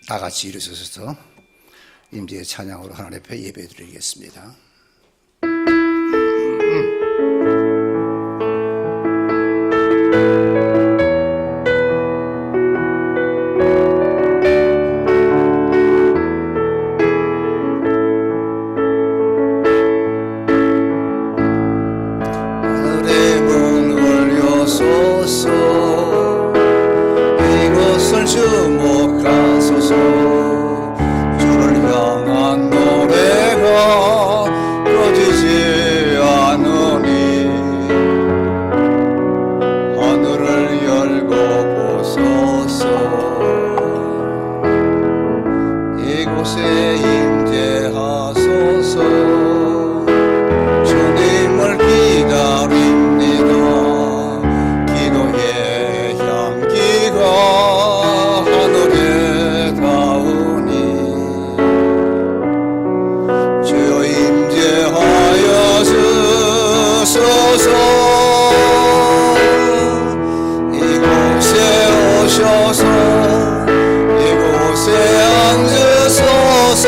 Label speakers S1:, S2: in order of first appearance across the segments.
S1: 다 같이 일어서서 임재의 찬양으로 하나님 앞에 예배드리겠습니다.
S2: 하늘의 문을 여소서, 이곳을 주목하소서. 주를 향한 노래가 꺼지지 않으니 하늘을 열고 보소서. 이곳에 임재하소서. 주님을 기다립니다. 기도의 향기가 하늘에 닿으니 주여 임재하여 주소서. 이곳에 오셔서 이곳에 앉으소서.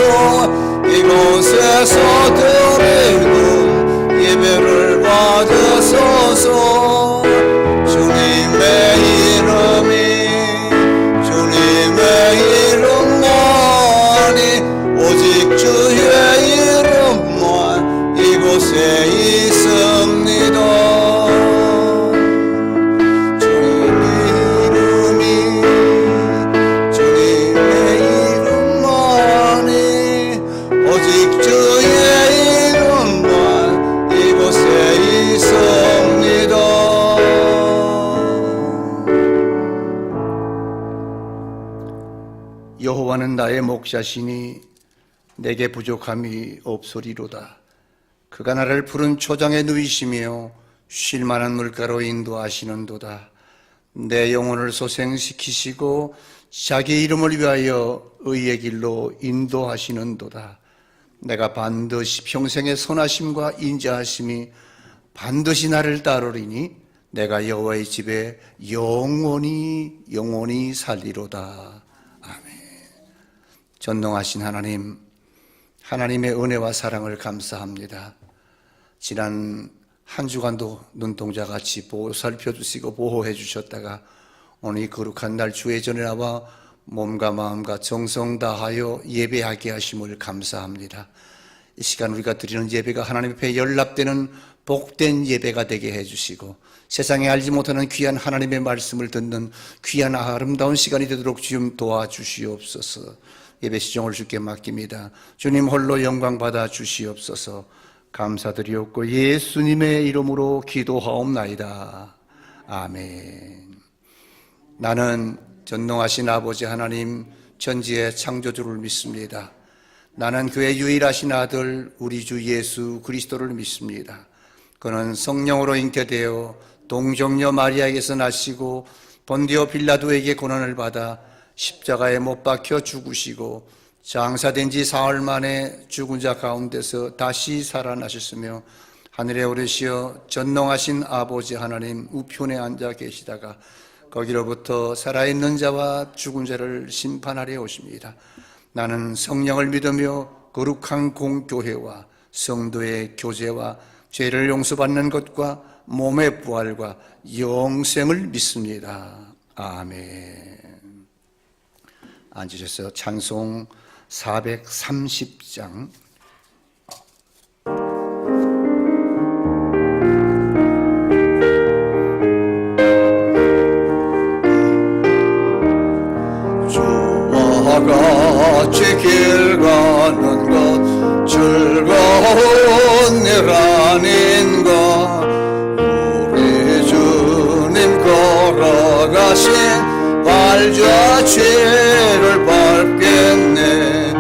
S2: 이곳에서 드리는 예배를 받으소서. 주님의 이름이 주님의 이름만이 오직 주의 이름만 이곳에 있습니다. 주님의 이름이 주님의 이름만이 오직 주의 이름만 이곳에 있습니다.
S1: 여호와는 나의 목자시니 내게 부족함이 없으리로다. 그가 나를 푸른 초장에 누이시며 쉴 만한 물가로 인도하시는도다. 내 영혼을 소생시키시고 자기 이름을 위하여 의의 길로 인도하시는도다. 내가 반드시 평생의 선하심과 인자하심이 반드시 나를 따르리니 내가 여호와의 집에 영원히 살리로다. 아멘. 전능하신 하나님, 하나님의 은혜와 사랑을 감사합니다. 지난 한 주간도 눈동자같이 살펴주시고 보호해 주셨다가 오늘 이 거룩한 날 주의 전에 나와 몸과 마음과 정성 다하여 예배하게 하심을 감사합니다. 이 시간 우리가 드리는 예배가 하나님 앞에 연락되는 복된 예배가 되게 해주시고 세상에 알지 못하는 귀한 하나님의 말씀을 듣는 귀한 아름다운 시간이 되도록 주님 도와주시옵소서. 예배 시종을 주께 맡깁니다. 주님 홀로 영광 받아 주시옵소서. 감사드리옵고 예수님의 이름으로 기도하옵나이다. 아멘. 나는 전능하신 아버지 하나님 천지의 창조주를 믿습니다. 나는 그의 유일하신 아들 우리 주 예수 그리스도를 믿습니다. 그는 성령으로 잉태되어 동정녀 마리아에게서 나시고 본디오 빌라도에게 고난을 받아 십자가에 못 박혀 죽으시고 장사된 지 사흘 만에 죽은 자 가운데서 다시 살아나셨으며 하늘에 오르시어 전능하신 아버지 하나님 우편에 앉아 계시다가 거기로부터 살아있는 자와 죽은 자를 심판하려 오십니다. 나는 성령을 믿으며 거룩한 공교회와 성도의 교제와 죄를 용서받는 것과 몸의 부활과 영생을 믿습니다. 아멘. 앉으셔서 찬송 430장
S2: 주와 같이 길 가는 것 즐거운 일 아닌가. 우리 주님 걸어가신 발자 취를 밟겠네.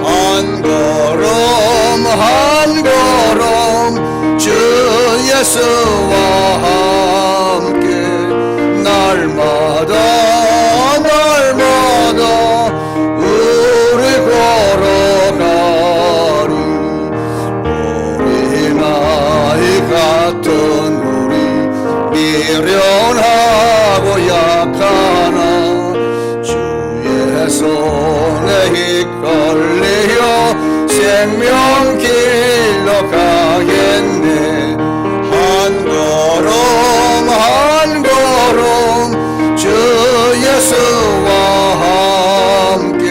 S2: 한 걸음 한 걸음 주 예수와 함께 날마다 우리 걸어가리. 어린아이 같은 우리 미련하고 약하나 주의 손에 이끌리어 생명길로 가겠네. 한 걸음 주 예수와 함께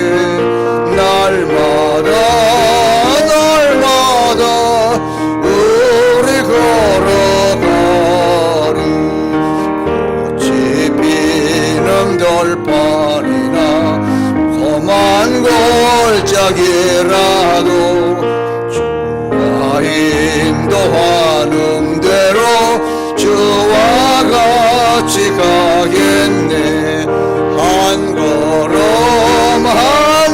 S2: 날마다 우리 걸어가리. 꽃이 피는 돌판이나 험한 골짜기라도 주와 인도하는 대로 주와 같이 가겠네. 한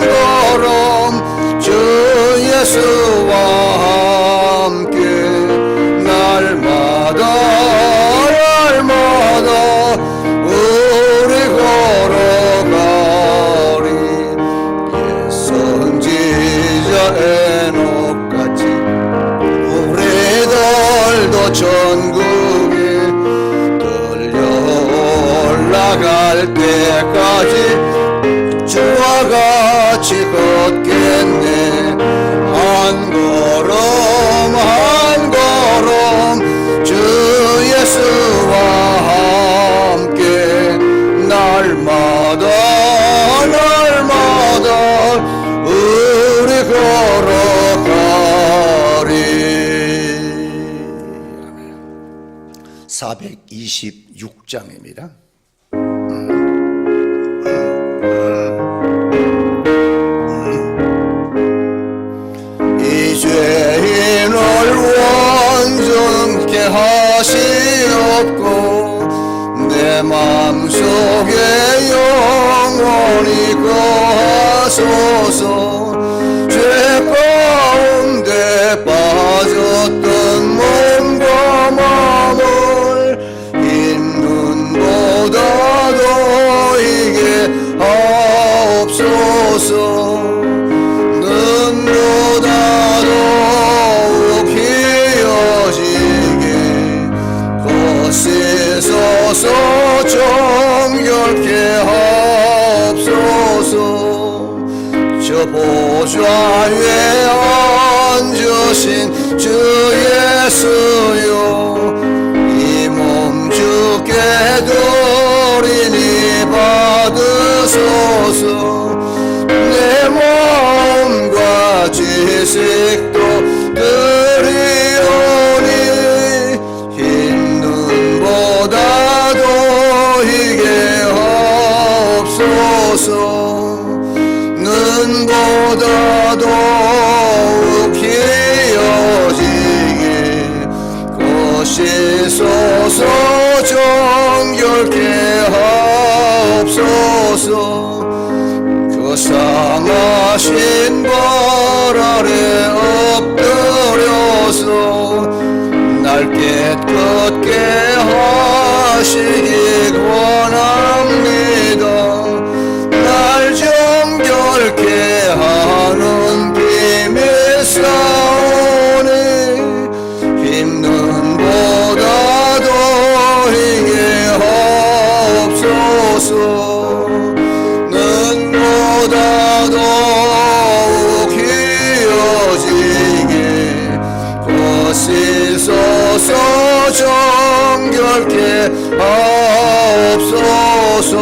S2: 걸음 주 예수와 함께 날마다 우리 걸어가리. 옛 선지자 에녹같이 우리들도 천국에 들려 올라갈 때까지 주와 같이 걷겠네. 한 걸음 주 예수와 함께 날마다 우리 걸어가리.
S1: 426장입니다.
S2: 이 죄인을 완전케 하시옵고 내 맘속에 영원히 거하소서. 죄 가운데 빠졌던 몸과 마음을 힘눈보다도 이게 하옵소서. 눈보다도 기어지게 거시소서. 정결케 하옵소서. 저 보좌 위에 앉으신 주 예수여, 이 몸 주께 드리니 받으소서. 내 마음과 지식도 드리오니 힘눈보다도 이게 없소서. 눈보다도 기어지게 거시소서. 정결케 하옵소서. 그 상하신 발 아래 엎드려서 날 깨끗게 하시기 원합니다. 날 정결케 하는 비밀 싸우니 힘눈보다도 이게 없소서. 눈보다도 기어지게 거시소서. 정결케 하옵소서.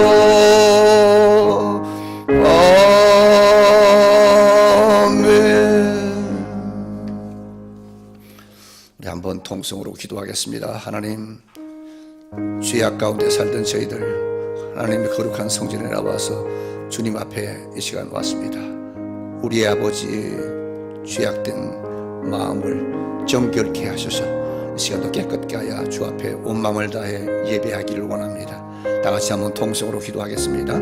S2: 아멘.
S1: 우리 한번 통성으로 기도하겠습니다. 하나님, 죄악 가운데 살던 저희들 하나님의 거룩한 성전에 나와서 주님 앞에 이 시간 왔습니다. 우리의 아버지 죄악된 마음을 정결케 하셔서 이 시간도 깨끗게 하여 주 앞에 온 마음을 다해 예배하기를 원합니다. 다 같이 한번 통성으로 기도하겠습니다.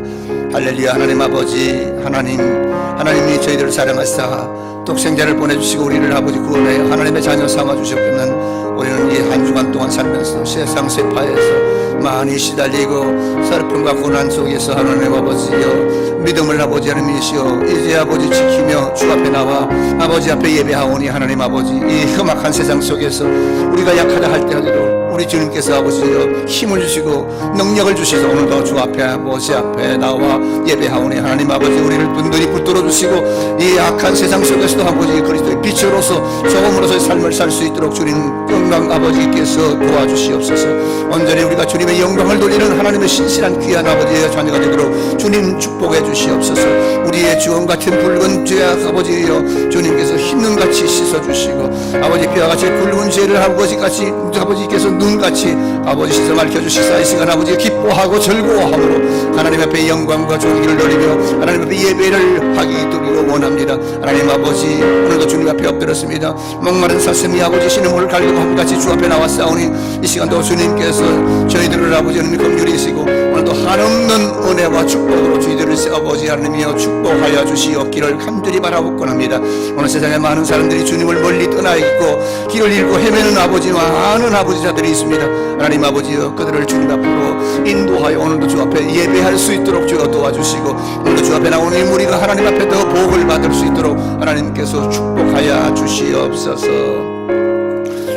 S1: 할렐루야. 하나님 아버지, 하나님이 저희들을 사랑하사 독생자를 보내주시고 우리를 아버지 구원해 하나님의 자녀 삼아주셨기는 우리는 이 한 주간 동안 살면서 세상 세파에서 많이 시달리고 슬픔과 고난 속에서 하나님 아버지여 믿음을 아버지 하나님이시여 이제 아버지 지키며 주 앞에 나와 아버지 앞에 예배하오니 하나님 아버지 이 험악한 세상 속에서 우리가 약하다 할 때라도 우리 주님께서 아버지여 힘을 주시고 능력을 주시고 주시소. 오늘도 주 앞에 아버지 앞에 나와 예배하오니 하나님 아버지 우리를 분들이 붙들어 주시고 이 악한 세상 속에서도 아버지 그리스도의 빛으로서 소금으로서의 삶을 살 수 있도록 주님 영광 아버지께서 도와주시옵소서. 온전히 우리가 주님의 영광을 돌리는 하나님의 신실한 귀한 아버지의 자녀가 되도록 주님 축복해 주시옵소서. 우리의 주홍 같은 붉은 죄악 아버지여 주님께서 흰눈같이 씻어주시고 아버지 피와 같이 붉은 죄를 아버지께서 눈같이 아버지 씻어 밝혀주시사 이 시간 아버지 기뻐하고 즐거워함으로 하나님 앞에 영광과 존귀를 돌리며 하나님 앞에 예배를 하기 원합니다. 하나님 아버지 오늘도 주님 앞에 엎드렸습니다. 목마른 사슴이 아버지 신음을 갈고 함같이 주 앞에 나왔사오니 이 시간도 주님께서 저희들을 아버지 하나님 긍휼히 여시고 오늘도 한없는 은혜와 축복으로 저희들을 아버지 하나님이여 축복하여 주시옵기를 간절히 바라옵곤 합니다. 오늘 세상에 많은 사람들이 주님을 멀리 떠나 있고 길을 잃고 헤매는 아버지와 많은 아버지자들이 있습니다. 하나님 아버지여 그들을 주님 앞으로 인도하여 오늘도 주 앞에 예배할 수 있도록 주여 도와주시고 오늘도 주 앞에 나오는 이 무리가 하나님 앞에 더 복을 받을 수 있도록 하나님께서 축복하여 주시옵소서.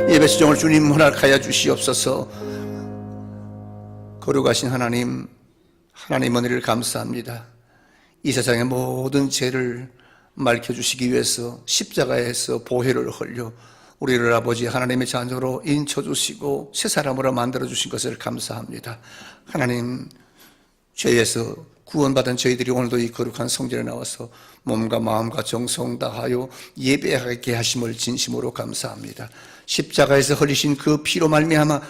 S1: 예배 시정을 주님 허락하여 주시옵소서. 거룩하신 하나님 은혜를 감사합니다. 이 세상의 모든 죄를 밝혀주시기 위해서 십자가에서 보혈을 흘려 우리를 아버지 하나님의 자녀로 인쳐주시고 새 사람으로 만들어주신 것을 감사합니다. 하나님 죄에서 구원받은 저희들이 오늘도 이 거룩한 성전에 나와서 몸과 마음과 정성 다하여 예배하게 하심을 진심으로 감사합니다. 십자가에서 흘리신 그 피로 말미암아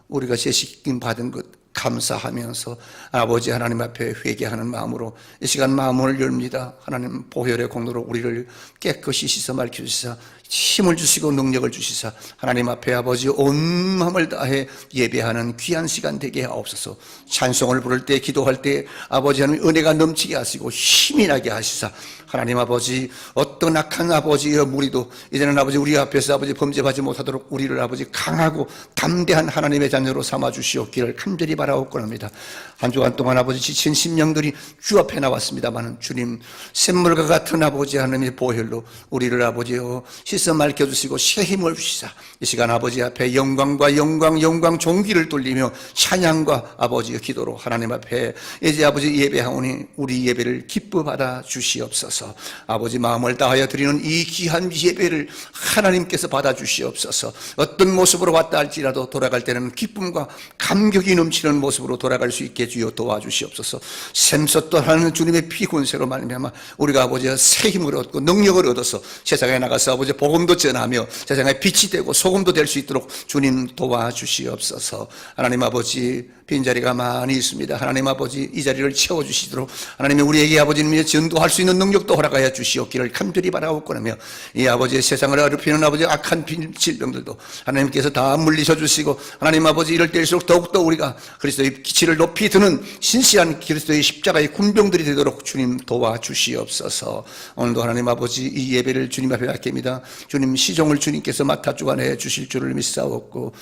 S1: 우리가 죄식임 받은 것 감사하면서 아버지 하나님 앞에 회개하는 마음으로 이 시간 마음을 열립니다. 하나님 보혈의 공로로 우리를 깨끗이 씻어 밝혀주시사 힘을 주시고 능력을 주시사 하나님 앞에 아버지 온 마음을 다해 예배하는 귀한 시간 되게 하옵소서. 찬송을 부를 때 기도할 때 아버지 하나님 은혜가 넘치게 하시고 힘이 나게 하시사 하나님 아버지 어떤 악한 아버지의 무리도 이제는 아버지 우리 앞에서 아버지 범죄하지 못하도록 우리를 아버지 강하고 담대한 하나님의 자녀로 삼아 주시옵기를 간절히 바라옵곤 합니다. 한 주간 동안 아버지 지친 심령들이 주 앞에 나왔습니다만 주님 샘물과 같은 아버지 하나님의 보혈로 우리를 아버지여 씻어 밝혀주시고 새 힘을 주시사 이 시간 아버지 앞에 영광과 영광 존귀를 돌리며 찬양과 아버지의 기도로 하나님 앞에 이제 아버지 예배하오니 우리 예배를 기뻐 받아 주시옵소서. 아버지 마음을 다하여 드리는 이 귀한 예배를 하나님께서 받아 주시옵소서. 어떤 모습으로 왔다 할지라도 돌아갈 때는 기쁨과 감격이 넘치는 모습으로 돌아갈 수 있게 주여 도와주시옵소서. 샘솟도 하는 주님의 피 군세로 말미암아 우리가 아버지의 새 힘을 얻고 능력을 얻어서 세상에 나가서 아버지 복음도 전하며 세상에 빛이 되고 소금도 될 수 있도록 주님 도와주시옵소서. 하나님 아버지 빈자리가 많이 있습니다. 하나님 아버지 이 자리를 채워주시도록 하나님이 우리에게 아버지님의 전도할 수 있는 능력도 허락하여 주시옵기를 간절히 바라옵고나며 이 아버지의 세상을 어렵히는 아버지 악한 질병들도 하나님께서 다 물리쳐 주시고 하나님 아버지 이럴 때일수록 더욱더 우리가 그리스도의 기치를 높이 드는 신실한 그리스도의 십자가의 군병들이 되도록 주님 도와주시옵소서. 오늘도 하나님 아버지 이 예배를 주님 앞에 맡깁니다. 주님 시종을 주님께서 맡아 주관해 주실 줄을 믿사옵고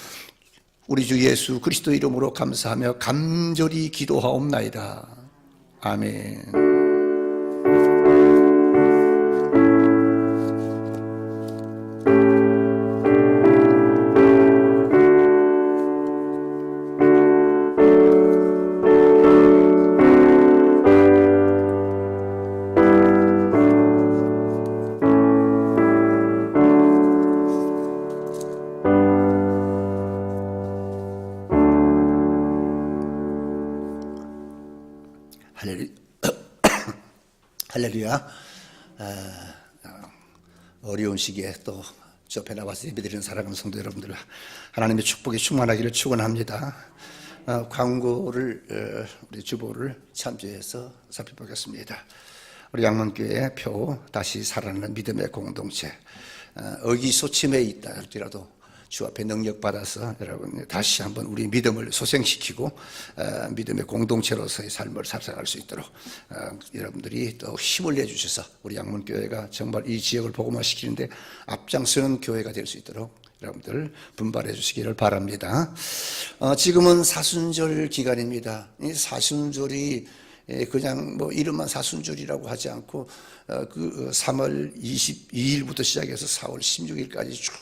S1: 우리 주 예수 그리스도 이름으로 감사하며 간절히 기도하옵나이다. 아멘. 할렐루야. 어려운 시기에 또 옆에 나와서 예배드리는 사랑하는 성도 여러분들 하나님의 축복이 충만하기를 축원합니다. 광고를 우리 주보를 참조해서 살펴보겠습니다. 우리 양문교회 표 다시 살아나는 믿음의 공동체 의기소침해 있다 할지라도 주 앞에 능력 받아서 여러분 다시 한번 우리 믿음을 소생시키고 믿음의 공동체로서의 삶을 살아갈 수 있도록 여러분들이 또 힘을 내주셔서 우리 양문교회가 정말 이 지역을 복음화시키는데 앞장서는 교회가 될 수 있도록 여러분들 분발해 주시기를 바랍니다. 지금은 사순절 기간입니다. 이 사순절이 그냥 뭐 이름만 사순절이라고 하지 않고 그 3월 22일부터 시작해서 4월 16일까지 쭉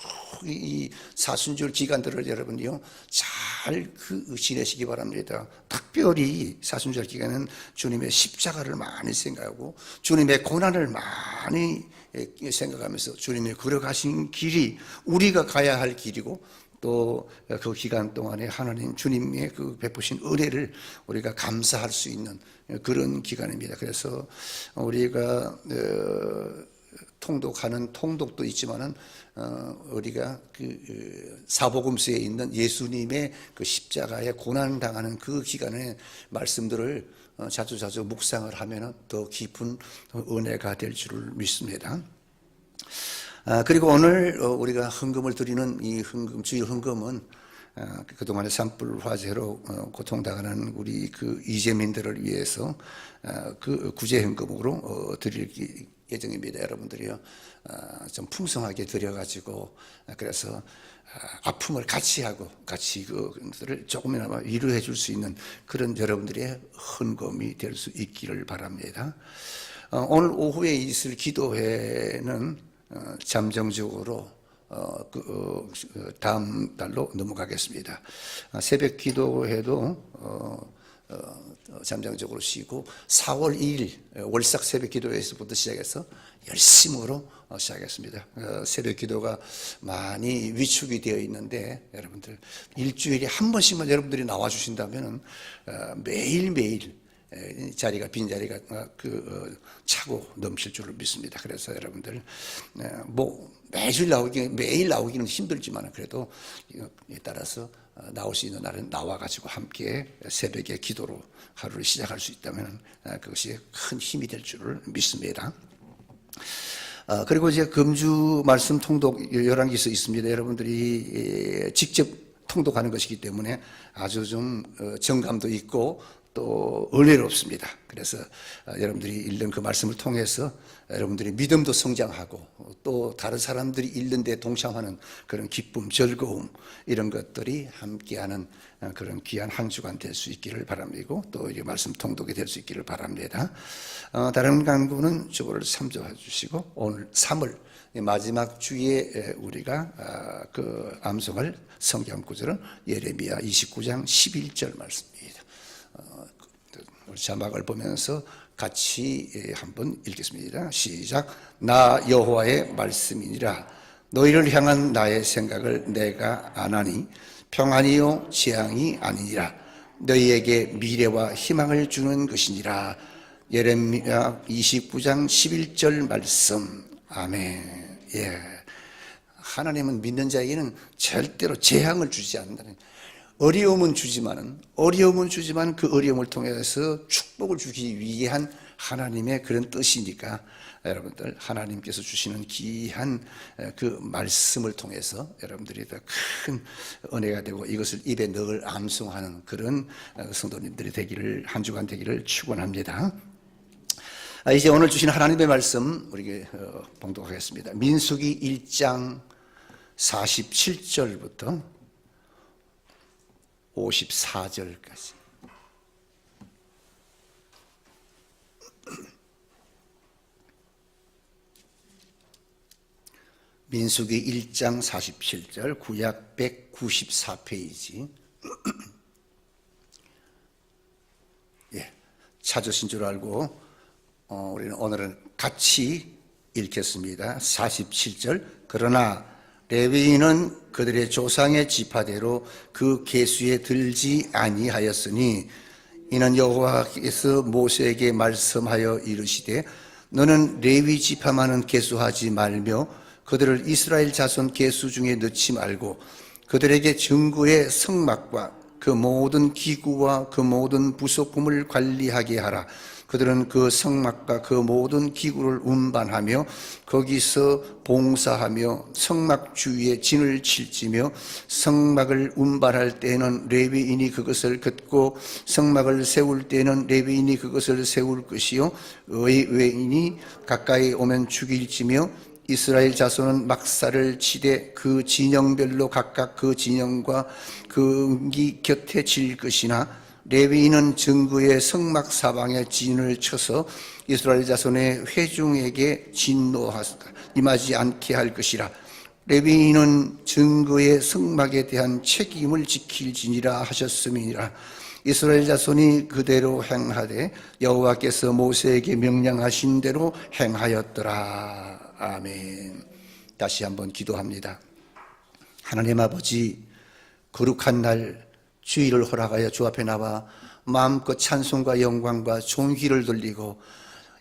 S1: 이 사순절 기간들을 여러분이요 잘 지내시기 바랍니다. 특별히 사순절 기간은 주님의 십자가를 많이 생각하고 주님의 고난을 많이 생각하면서 주님이 걸어가신 길이 우리가 가야 할 길이고 또 그 기간 동안에 하나님 주님의 그 베푸신 은혜를 우리가 감사할 수 있는 그런 기간입니다. 그래서 우리가 통독하는 통독도 있지만은 우리가 그 사복음서에 있는 예수님의 그 십자가에 고난 당하는 그 기간의 말씀들을 자주 묵상을 하면은 더 깊은 은혜가 될 줄을 믿습니다. 그리고 오늘 우리가 헌금을 드리는 이 주일 헌금은 그동안의 산불 화재로 고통당하는 우리 그 이재민들을 위해서 그 구제 헌금으로 드릴 예정입니다. 여러분들이요 좀 풍성하게 드려가지고 그래서 아픔을 같이 하고 같이 그들을 조금이나마 위로해 줄 수 있는 그런 여러분들의 헌금이 될 수 있기를 바랍니다. 오늘 오후에 있을 기도회는 잠정적으로 다음 달로 넘어가겠습니다. 새벽 기도회도 잠정적으로 쉬고 4월 2일 월삭 새벽 기도회에서부터 시작해서 열심으로 시작했습니다. 새벽 기도가 많이 위축이 되어 있는데 여러분들 일주일에 한 번씩만 여러분들이 나와 주신다면 매일매일 자리가 빈 자리가 차고 넘칠 줄을 믿습니다. 그래서 여러분들 뭐 매일 나오기는 힘들지만 그래도 에 따라서 나올 수 있는 날은 나와가지고 함께 새벽에 기도로 하루를 시작할 수 있다면 그것이 큰 힘이 될 줄을 믿습니다. 그리고 이제 금주 말씀 통독 11개서 있습니다. 여러분들이 직접 통독하는 것이기 때문에 아주 좀 정감도 있고 또 은혜롭습니다. 그래서 여러분들이 읽는 그 말씀을 통해서 여러분들이 믿음도 성장하고 또 다른 사람들이 읽는 데 동참하는 그런 기쁨, 즐거움 이런 것들이 함께하는 그런 귀한 한 주간 될 수 있기를 바랍니다. 또 이 말씀 통독이 될 수 있기를 바랍니다. 다른 강구는 저거를 참조해 주시고 오늘 3월 마지막 주에 우리가 그 암송할 성경 구절은 예레미야 29장 11절 말씀입니다. 우리 자막을 보면서 같이 한번 읽겠습니다. 시작. 나 여호와의 말씀이니라. 너희를 향한 나의 생각을 내가 아나니 평안이요 재앙이 아니니라. 너희에게 미래와 희망을 주는 것이니라. 예레미야 29장 11절 말씀. 아멘. 예. 하나님은 믿는 자에게는 절대로 재앙을 주지 않는다는. 어려움은 주지만 그 어려움을 통해서 축복을 주기 위한 하나님의 그런 뜻이니까 여러분들 하나님께서 주시는 귀한 그 말씀을 통해서 여러분들이 더 큰 은혜가 되고 이것을 입에 늘 암송하는 그런 성도님들이 되기를 한 주간 되기를 축원합니다. 이제 오늘 주신 하나님의 말씀 우리 봉독하겠습니다. 민수기 1장 47절부터 54절까지. 민수기 1장 47절 구약 194페이지. 예, 찾으신 줄 알고 우리는 오늘은 같이 읽겠습니다. 47절. 그러나 레위인은 그들의 조상의 지파대로 그 계수에 들지 아니하였으니 이는 여호와께서 모세에게 말씀하여 이르시되 너는 레위 지파만은 계수하지 말며 그들을 이스라엘 자손 계수 중에 넣지 말고 그들에게 증거의 성막과 그 모든 기구와 그 모든 부속품을 관리하게 하라. 그들은 그 성막과 그 모든 기구를 운반하며 거기서 봉사하며 성막 주위에 진을 칠지며 성막을 운반할 때에는 레위인이 그것을 긋고 성막을 세울 때에는 레위인이 그것을 세울 것이요 의외인이 가까이 오면 죽일지며 이스라엘 자손은 막사를 치되 그 진영별로 각각 그 진영과 그 은기 곁에 칠 것이나 레위인은 증거의 성막 사방에 진을 쳐서 이스라엘 자손의 회중에게 진노하다 임하지 않게 할 것이라. 레위인은 증거의 성막에 대한 책임을 지킬지니라 하셨음이니라. 이스라엘 자손이 그대로 행하되 여호와께서 모세에게 명령하신 대로 행하였더라. 아멘. 다시 한번 기도합니다. 하나님 아버지, 거룩한 날 주일을 허락하여 주 앞에 나와 마음껏 찬송과 영광과 존귀를 돌리고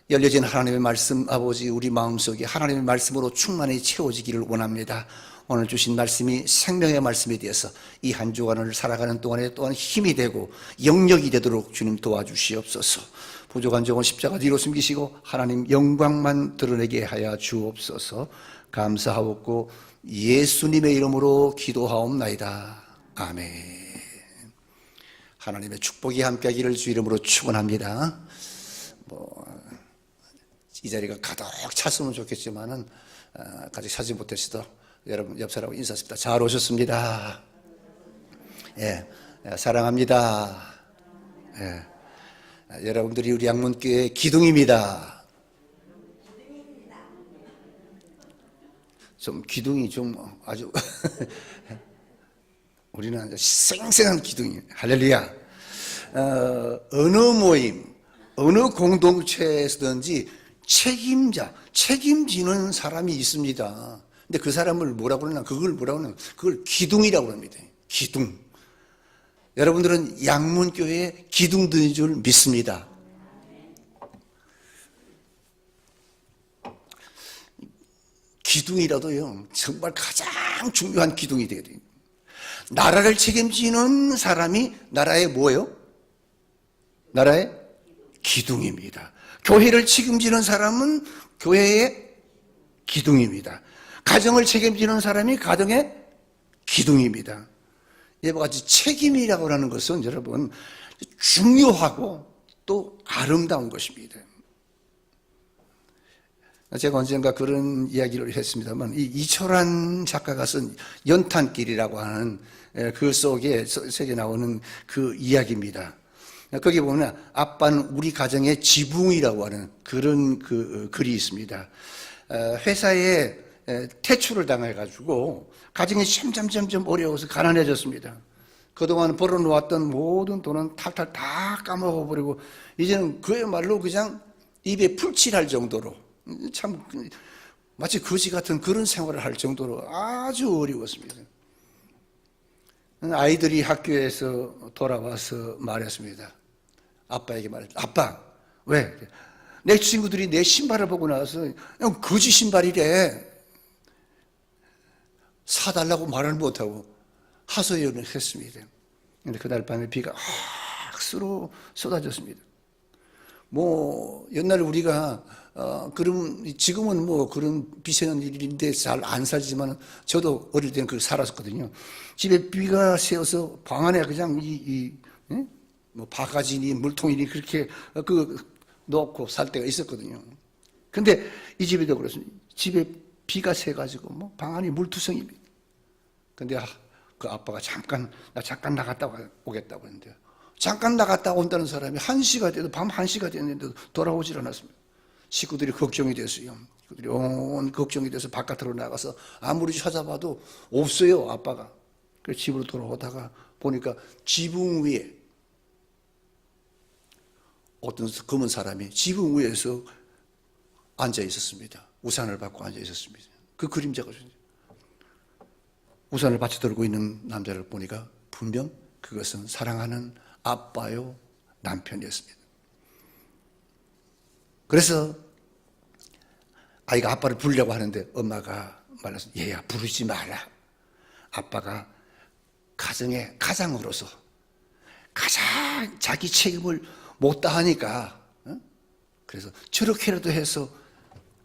S1: 열려진 하나님의 말씀, 아버지, 우리 마음속에 하나님의 말씀으로 충만히 채워지기를 원합니다. 오늘 주신 말씀이 생명의 말씀에 대해서 이 한 주간을 살아가는 동안에 또한 힘이 되고 영역이 되도록 주님 도와주시옵소서. 부족한 종은 십자가 뒤로 숨기시고 하나님 영광만 드러내게 하여 주옵소서. 감사하옵고 예수님의 이름으로 기도하옵나이다. 아멘. 하나님의 축복이 함께하기를 주 이름으로 축원합니다. 이 자리가 가득 찼으면 좋겠지만은 가득 차지 못했어도 여러분 옆 사람하고 인사했습니다. 잘 오셨습니다. 예, 사랑합니다. 예, 여러분들이 우리 양문교회 기둥입니다. 좀 기둥이 좀 아주 우리는 아주 생생한 기둥이에요. 할렐루야. 어느 모임, 어느 공동체에서든지 책임지는 사람이 있습니다. 근데 그 사람을 뭐라고 그러나, 그걸 기둥이라고 합니다. 기둥. 여러분들은 양문교회의 기둥들인 줄 믿습니다. 기둥이라도요, 정말 가장 중요한 기둥이 되어야 돼요. 나라를 책임지는 사람이 나라의 뭐예요? 나라의 기둥입니다. 교회를 책임지는 사람은 교회의 기둥입니다. 가정을 책임지는 사람이 가정의 기둥입니다. 이와 같이 책임이라고 하는 것은 여러분 중요하고 또 아름다운 것입니다. 제가 언젠가 그런 이야기를 했습니다만, 이철환 작가가 쓴 연탄길이라고 하는 그 속에 나오는 그 이야기입니다. 거기 보면 아빠는 우리 가정의 지붕이라고 하는 그런 그 글이 있습니다. 회사에 퇴출을 당해가지고 가정이 점점 어려워서 가난해졌습니다. 그동안 벌어놓았던 모든 돈은 탈탈 다 까먹어버리고 이제는 그야말로 그냥 입에 풀칠할 정도로 참 마치 거지 같은 그런 생활을 할 정도로 아주 어려웠습니다. 아이들이 학교에서 돌아와서 말했습니다. 아빠에게 말했다. 아빠, 왜? 내 친구들이 내 신발을 보고 나서 형 거지 신발이래. 사달라고 말을 못하고 하소연을 했습니다. 그런데 그날 밤에 비가 악수로 쏟아졌습니다. 옛날에 우리가 지금은 그런 비슷한 일인데 잘 안 살지만 저도 어릴 때는 그걸 살았었거든요. 집에 비가 새어서 방 안에 그냥 바가지니 물통이니 그렇게 넣고 살 때가 있었거든요. 근데 이 집에도 그렇습니다. 집에 비가 새가지고 방 안이 물투성입니다. 근데 그 아빠가 나 잠깐 나갔다 오겠다고 했는데, 잠깐 나갔다 온다는 사람이 1시가 돼도 밤 1시가 됐는데도 돌아오질 않았습니다. 식구들이 걱정이 됐어요. 식구들이 온 걱정이 돼서 바깥으로 나가서 아무리 찾아봐도 없어요, 아빠가. 그래서 집으로 돌아오다가 보니까 지붕 위에 어떤 검은 사람이 지붕 위에서 앉아 있었습니다. 우산을 받고 앉아 있었습니다. 그 그림자가 우산을 받쳐 들고 있는 남자를 보니까 분명 그것은 사랑하는 아빠요 남편이었습니다. 그래서 아이가 아빠를 부르려고 하는데 엄마가 말해서 얘야 부르지 마라. 아빠가 가정의 가장으로서 가장 자기 책임을 못 다하니까 그래서 저렇게라도 해서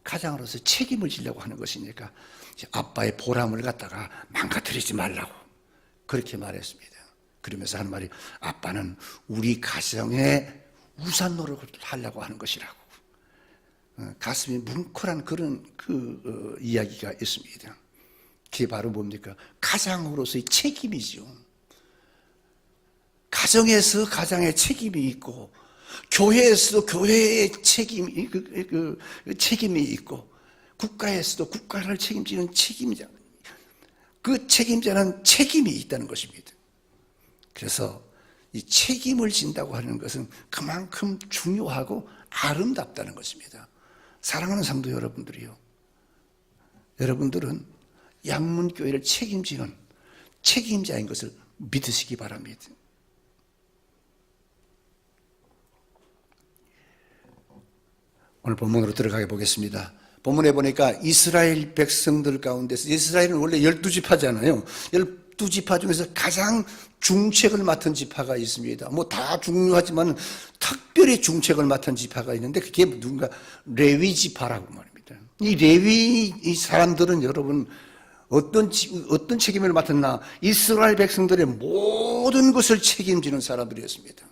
S1: 가장으로서 책임을 지려고 하는 것이니까 아빠의 보람을 갖다가 망가뜨리지 말라고 그렇게 말했습니다. 그러면서 하는 말이 아빠는 우리 가정의 우산 노릇을 하려고 하는 것이라고. 가슴이 뭉클한 그런 이야기가 있습니다. 그게 바로 뭡니까? 가장으로서의 책임이죠. 가정에서 가장의 책임이 있고, 교회에서도 교회의 책임이 있고, 국가에서도 국가를 책임지는 책임자, 그 책임자는 책임이 있다는 것입니다. 그래서 이 책임을 진다고 하는 것은 그만큼 중요하고 아름답다는 것입니다. 사랑하는 성도 여러분들이요, 여러분들은 양문교회를 책임지는 책임자인 것을 믿으시기 바랍니다. 오늘 본문으로 들어가 보겠습니다. 본문에 보니까 이스라엘 백성들 가운데서, 이스라엘은 원래 12지파잖아요. 12지파 중에서 가장 중책을 맡은 지파가 있습니다. 뭐 다 중요하지만 특별히 중책을 맡은 지파가 있는데 그게 누군가 레위 지파라고 말입니다. 이 레위 이 사람들은 여러분 어떤 책임을 맡았나? 이스라엘 백성들의 모든 것을 책임지는 사람들이었습니다.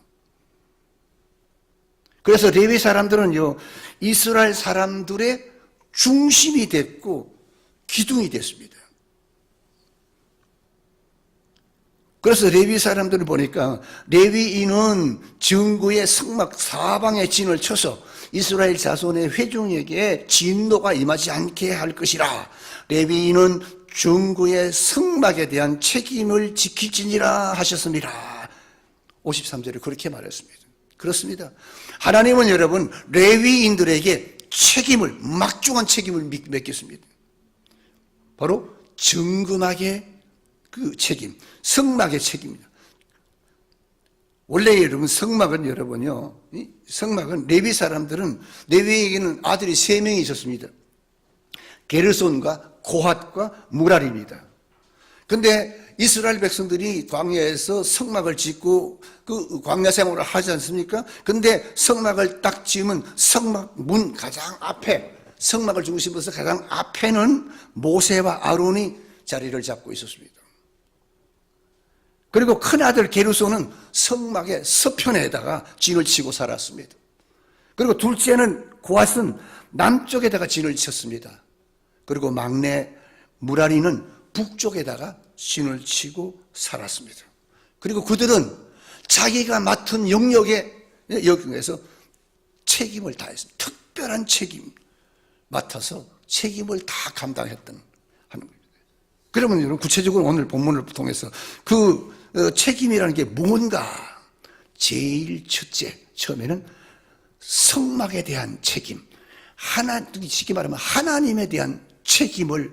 S1: 그래서 레위 사람들은요, 이스라엘 사람들의 중심이 됐고 기둥이 됐습니다. 그래서 레위 사람들을 보니까 레위인은 증거의 성막 사방에 진을 쳐서 이스라엘 자손의 회중에게 진노가 임하지 않게 할 것이라. 레위인은 증거의 성막에 대한 책임을 지키지니라 하셨습니다. 53절에 그렇게 말했습니다. 그렇습니다. 하나님은 여러분 레위인들에게 책임을, 막중한 책임을 맡겼습니다. 바로 정금하게 그 책임, 성막의 책임입니다. 원래 여러분 성막은 여러분요, 성막은 레위 사람들은, 레위에게는 아들이 3명이 있었습니다. 게르손과 고핫과 무랄입니다. 근데 이스라엘 백성들이 광야에서 성막을 짓고 그 광야 생활을 하지 않습니까? 근데 성막을 딱 지으면 성막 문 가장 앞에, 성막을 중심으로서 가장 앞에는 모세와 아론이 자리를 잡고 있었습니다. 그리고 큰아들 게르손은 성막의 서편에다가 진을 치고 살았습니다. 그리고 둘째는 고핫은 남쪽에다가 진을 쳤습니다. 그리고 막내 무라리는 북쪽에다가 진을 치고 살았습니다. 그리고 그들은 자기가 맡은 영역에서 책임을 다했습니다. 특별한 책임 맡아서 책임을 다 감당했던 하는 겁니다. 그러면 여러분 구체적으로 오늘 본문을 통해서 그 책임이라는 게 뭔가? 제일 첫째, 처음에는 성막에 대한 책임, 쉽게 말하면 하나님에 대한 책임을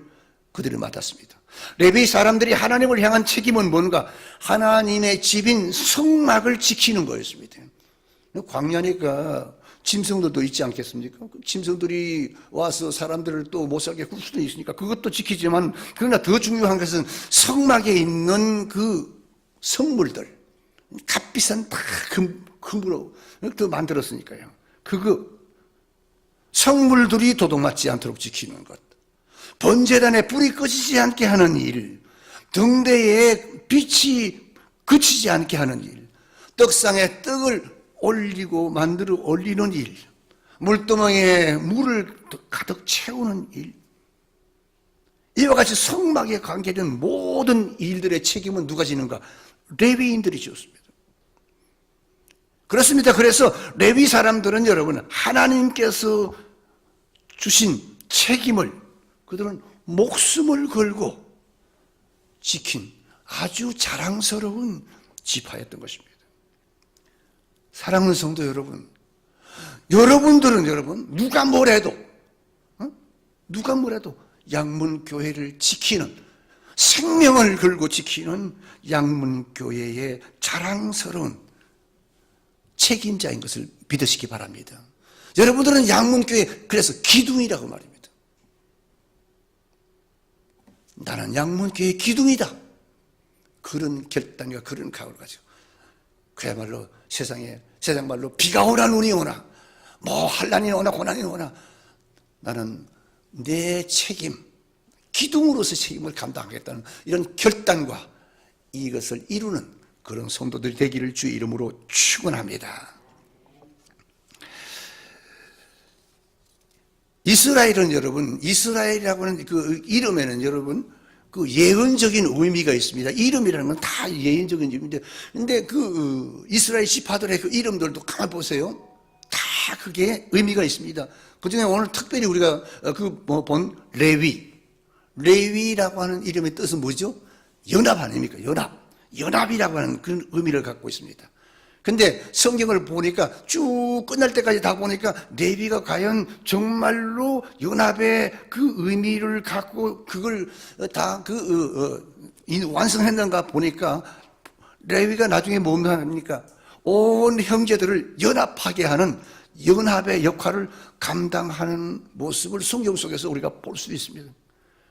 S1: 그들이 맡았습니다. 레위 사람들이 하나님을 향한 책임은 뭔가? 하나님의 집인 성막을 지키는 거였습니다. 광야니까 짐승들도 있지 않겠습니까? 짐승들이 와서 사람들을 또 못 살게 굴 수도 있으니까 그것도 지키지만, 그러나 더 중요한 것은 성막에 있는 그 성물들, 값비싼 다 금으로 만들었으니까요. 그거 성물들이 도둑맞지 않도록 지키는 것, 번제단에 불이 꺼지지 않게 하는 일, 등대에 빛이 그치지 않게 하는 일, 떡상에 떡을 올리고 만들어 올리는 일, 물두멍에 물을 가득 채우는 일, 이와 같이 성막에 관계된 모든 일들의 책임은 누가 지는가? 레위인들이 지었습니다. 그렇습니다. 그래서 레위 사람들은 여러분 하나님께서 주신 책임을 그들은 목숨을 걸고 지킨 아주 자랑스러운 지파였던 것입니다. 사랑하는 성도 여러분, 여러분들은 누가 뭐래도 양문교회를 지키는, 생명을 걸고 지키는 양문교회의 자랑스러운 책임자인 것을 믿으시기 바랍니다. 여러분들은 양문교회, 그래서 기둥이라고 말입니다. 나는 양문교회의 기둥이다. 그런 결단과 그런 각오를 가지고, 그야말로 세상 말로 비가 오나 눈이 오나 뭐 환난이 오나 고난이 오나 나는 내 책임, 기둥으로서 책임을 감당하겠다는 이런 결단과 이것을 이루는 그런 성도들이 되기를 주의 이름으로 축원합니다. 이스라엘은 여러분, 이스라엘이라고 하는 그 이름에는 여러분 그 예언적인 의미가 있습니다. 이름이라는 건 다 예언적인 의미인데, 근데 그 이스라엘 지파들의 그 이름들도 가만 보세요. 다 그게 의미가 있습니다. 그 중에 오늘 특별히 우리가 본 레위라고 하는 이름의 뜻은 뭐죠? 연합 아닙니까? 연합이라고 하는 그런 의미를 갖고 있습니다. 근데 성경을 보니까 쭉 끝날 때까지 다 보니까 레위가 과연 정말로 연합의 그 의미를 갖고 그걸 다 완성했는가 보니까 레위가 나중에 뭡니까 합니까? 온 형제들을 연합하게 하는 연합의 역할을 감당하는 모습을 성경 속에서 우리가 볼 수 있습니다.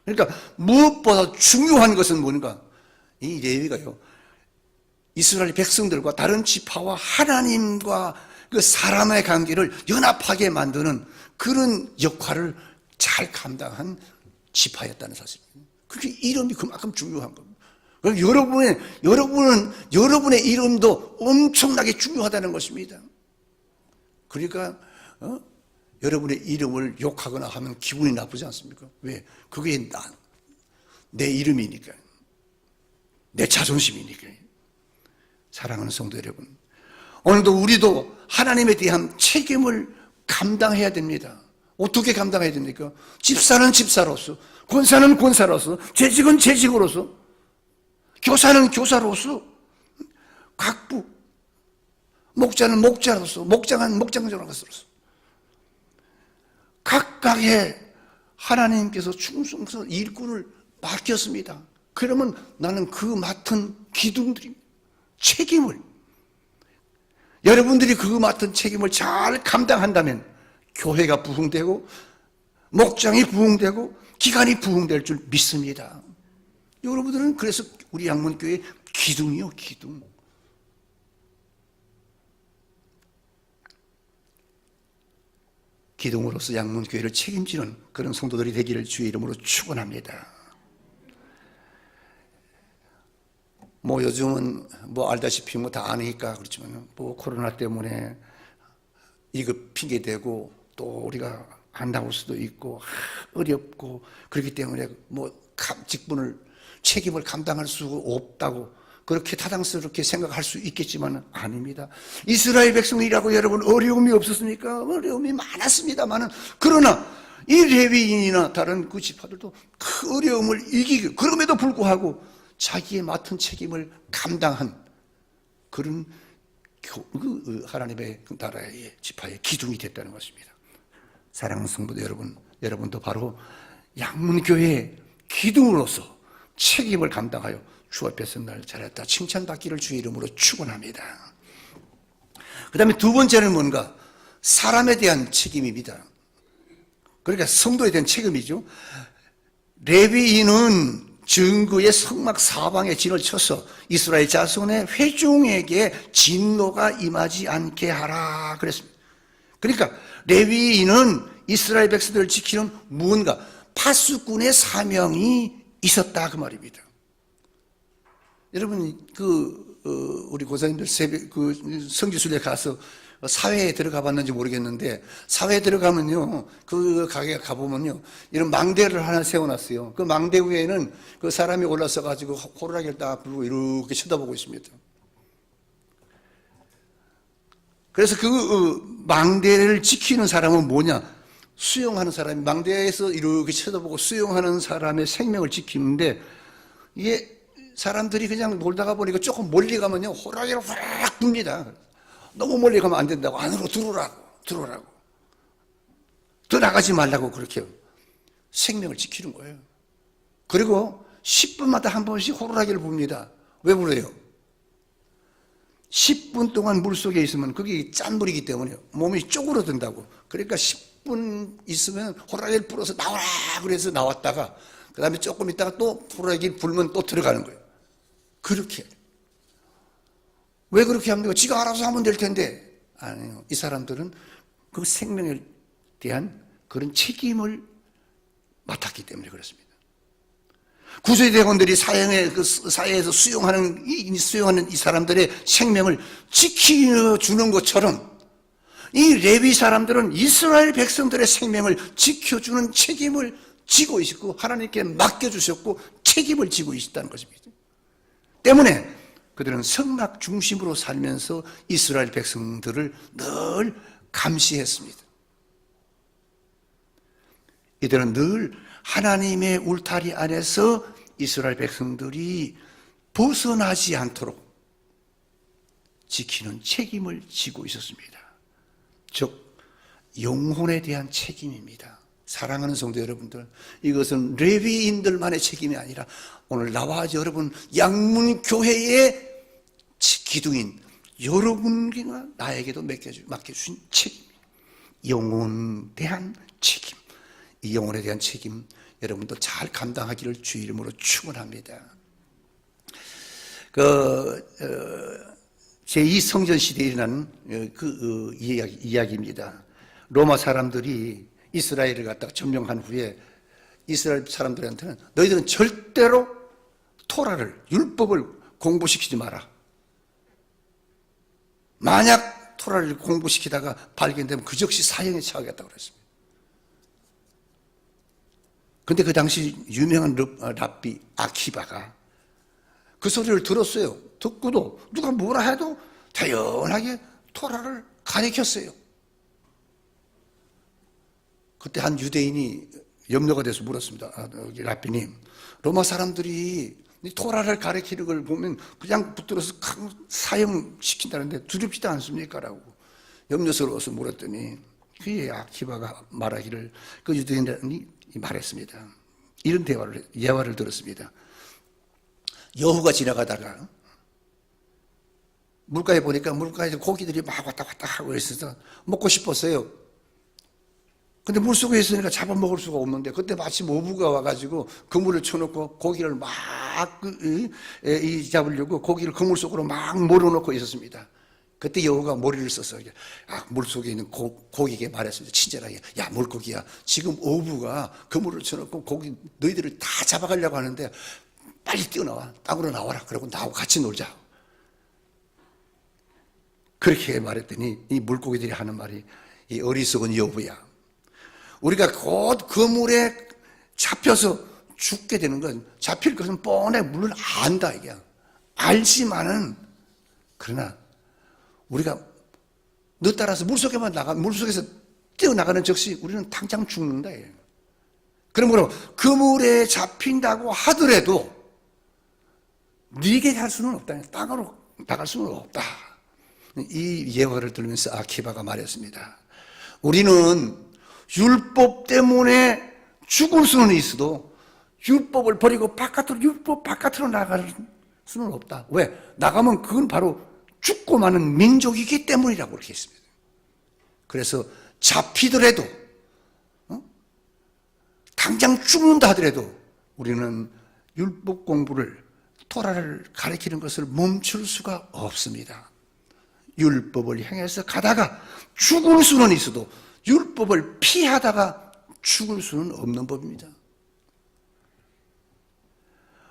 S1: 그러니까 무엇보다 중요한 것은 뭔가? 이 레위가요, 이스라엘 백성들과 다른 지파와 하나님과 그 사람의 관계를 연합하게 만드는 그런 역할을 잘 감당한 지파였다는 사실입니다. 그게 이름이 그만큼 중요한 겁니다. 여러분의 이름도 엄청나게 중요하다는 것입니다. 그러니까 여러분의 이름을 욕하거나 하면 기분이 나쁘지 않습니까? 왜? 그게 내 이름이니까, 내 자존심이니까. 사랑하는 성도 여러분, 오늘도 우리도 하나님에 대한 책임을 감당해야 됩니다. 어떻게 감당해야 됩니까? 집사는 집사로서, 권사는 권사로서, 재직은 재직으로서, 교사는 교사로서, 각부, 목자는 목자로서, 목장은 목장으로서 각각의 하나님께서 충성스러운 일꾼을 맡겼습니다. 그러면 나는 그 맡은 기둥들입니다. 책임을, 여러분들이 그 맡은 책임을 잘 감당한다면 교회가 부흥되고 목장이 부흥되고 기관이 부흥될 줄 믿습니다. 여러분들은 그래서 우리 양문교회 기둥이요, 기둥. 기둥으로서 양문교회를 책임지는 그런 성도들이 되기를 주의 이름으로 축원합니다. 요즘은 알다시피 다 아니까 그렇지만 코로나 때문에 이거 핑계대고 또 우리가 안 나올 수도 있고 어렵고 그렇기 때문에 책임을 감당할 수 없다고 그렇게 타당스럽게 생각할 수 있겠지만 아닙니다. 이스라엘 백성이라고 여러분 어려움이 없었습니까? 어려움이 많았습니다만은, 그러나 이 레위인이나 다른 그 지파들도 그 어려움을 이기고 그럼에도 불구하고 자기의 맡은 책임을 감당한 그런 하나님의 나라의 지파의 기둥이 됐다는 것입니다. 사랑하는 성도 여러분, 여러분도 바로 양문교회의 기둥으로서 책임을 감당하여 주 앞에서 날 잘했다 칭찬받기를 주의 이름으로 축원합니다. 그 다음에 두 번째는 뭔가? 사람에 대한 책임입니다. 그러니까 성도에 대한 책임이죠. 레위인은 증거의 성막 사방에 진을 쳐서 이스라엘 자손의 회중에게 진노가 임하지 않게 하라 그랬습니다. 그러니까 레위인은 이스라엘 백성들을 지키는 무언가 파수꾼의 사명이 있었다 그 말입니다. 여러분 우리 고사님들 성지순례 가서 사회에 들어가 봤는지 모르겠는데, 사회에 들어가면요, 그 가게 가보면요, 이런 망대를 하나 세워놨어요. 그 망대 위에는 그 사람이 올라서 가지고 호루라기를 딱 불고 이렇게 쳐다보고 있습니다. 그래서 그 망대를 지키는 사람은 뭐냐? 수용하는 사람이 망대에서 이렇게 쳐다보고 수용하는 사람의 생명을 지키는데, 이게 사람들이 그냥 놀다가 보니까 조금 멀리 가면요, 호루라기를 확 붑니다. 너무 멀리 가면 안 된다고, 안으로 들어오라고. 더 나가지 말라고 그렇게 생명을 지키는 거예요. 그리고 10분마다 한 번씩 호루라기를 붑니다. 왜 불어요? 10분 동안 물 속에 있으면 그게 짠물이기 때문에 몸이 쪼그러든다고. 그러니까 10분 있으면 호루라기를 불어서 나와라 그래서 나왔다가 그 다음에 조금 있다가 또 호루라기 불면 또 들어가는 거예요. 그렇게. 왜 그렇게 합니까? 지가 알아서 하면 될 텐데. 아니요. 이 사람들은 그 생명에 대한 그런 책임을 맡았기 때문에 그렇습니다. 구세대원들이 사회에서 수용하는 이 사람들의 생명을 지켜주는 것처럼 이 레위 사람들은 이스라엘 백성들의 생명을 지켜주는 책임을 지고 있었고 하나님께 맡겨주셨고 책임을 지고 있다는 것입니다. 때문에 그들은 성막 중심으로 살면서 이스라엘 백성들을 늘 감시했습니다. 이들은 늘 하나님의 울타리 안에서 이스라엘 백성들이 벗어나지 않도록 지키는 책임을 지고 있었습니다. 즉 영혼에 대한 책임입니다. 사랑하는 성도 여러분들, 이것은 레위인들만의 책임이 아니라 오늘 나와 여러분 양문교회의 기둥인 여러분과 나에게도 맡겨주신 책임입니다. 영혼에 대한 책임, 이 영혼에 대한 책임 여러분도 잘 감당하기를 주의 이름으로 축원합니다. 제2성전 시대에 일어난 이야기입니다. 로마 사람들이 이스라엘을 갖다가 점령한 후에 이스라엘 사람들한테는 너희들은 절대로 토라를, 율법을 공부시키지 마라. 만약 토라를 공부시키다가 발견되면 그 즉시 사형에 처하겠다고 그랬습니다. 근데 그 당시 유명한 랍비 아키바가 그 소리를 들었어요. 듣고도 누가 뭐라 해도 태연하게 토라를 가르쳤어요. 그때 한 유대인이 염려가 돼서 물었습니다. 랍비님, 로마 사람들이 토라를 가르치는 걸 보면 그냥 붙들어서 사형시킨다는데 두렵지도 않습니까? 라고 염려스러워서 물었더니 그의 아키바가 말하기를 그 유대인이 말했습니다. 이런 예화를 들었습니다. 여후가 지나가다가 물가에 보니까 물가에서 고기들이 막 왔다 갔다 하고 있어서 먹고 싶었어요. 근데 물속에 있으니까 잡아먹을 수가 없는데 그때 마침 어부가 와가지고 그물을 쳐놓고 고기를 막 잡으려고 고기를 그물 속으로 막 몰아넣고 있었습니다. 그때 여우가 머리를 써서 물속에 있는 고기에게 말했습니다. 친절하게, 야 물고기야, 지금 어부가 그물을 쳐놓고 고기 너희들을 다 잡아가려고 하는데 빨리 뛰어나와, 땅으로 나와라. 그러고 나하고 같이 놀자. 그렇게 말했더니 이 물고기들이 하는 말이, 이 어리석은 여부야, 우리가 곧 그물에 잡혀서 죽게 되는 건, 잡힐 것은 뻔해 물론 안다 이게 알지만은, 그러나 우리가 너 따라서 물속에서 뛰어나가는 즉시 우리는 당장 죽는다. 그러므로 그물에 잡힌다고 하더라도 네게 갈 수는 없다. 땅으로 나갈 수는 없다. 이 예화를 들으면서 아키바가 말했습니다. 우리는 율법 때문에 죽을 수는 있어도 율법을 버리고 율법 바깥으로 나갈 수는 없다. 왜? 나가면 그건 바로 죽고 마는 민족이기 때문이라고 그렇게 했습니다. 그래서 잡히더라도, 당장 죽는다 하더라도 우리는 율법 공부를, 토라를 가르치는 것을 멈출 수가 없습니다. 율법을 향해서 가다가 죽을 수는 있어도 율법을 피하다가 죽을 수는 없는 법입니다.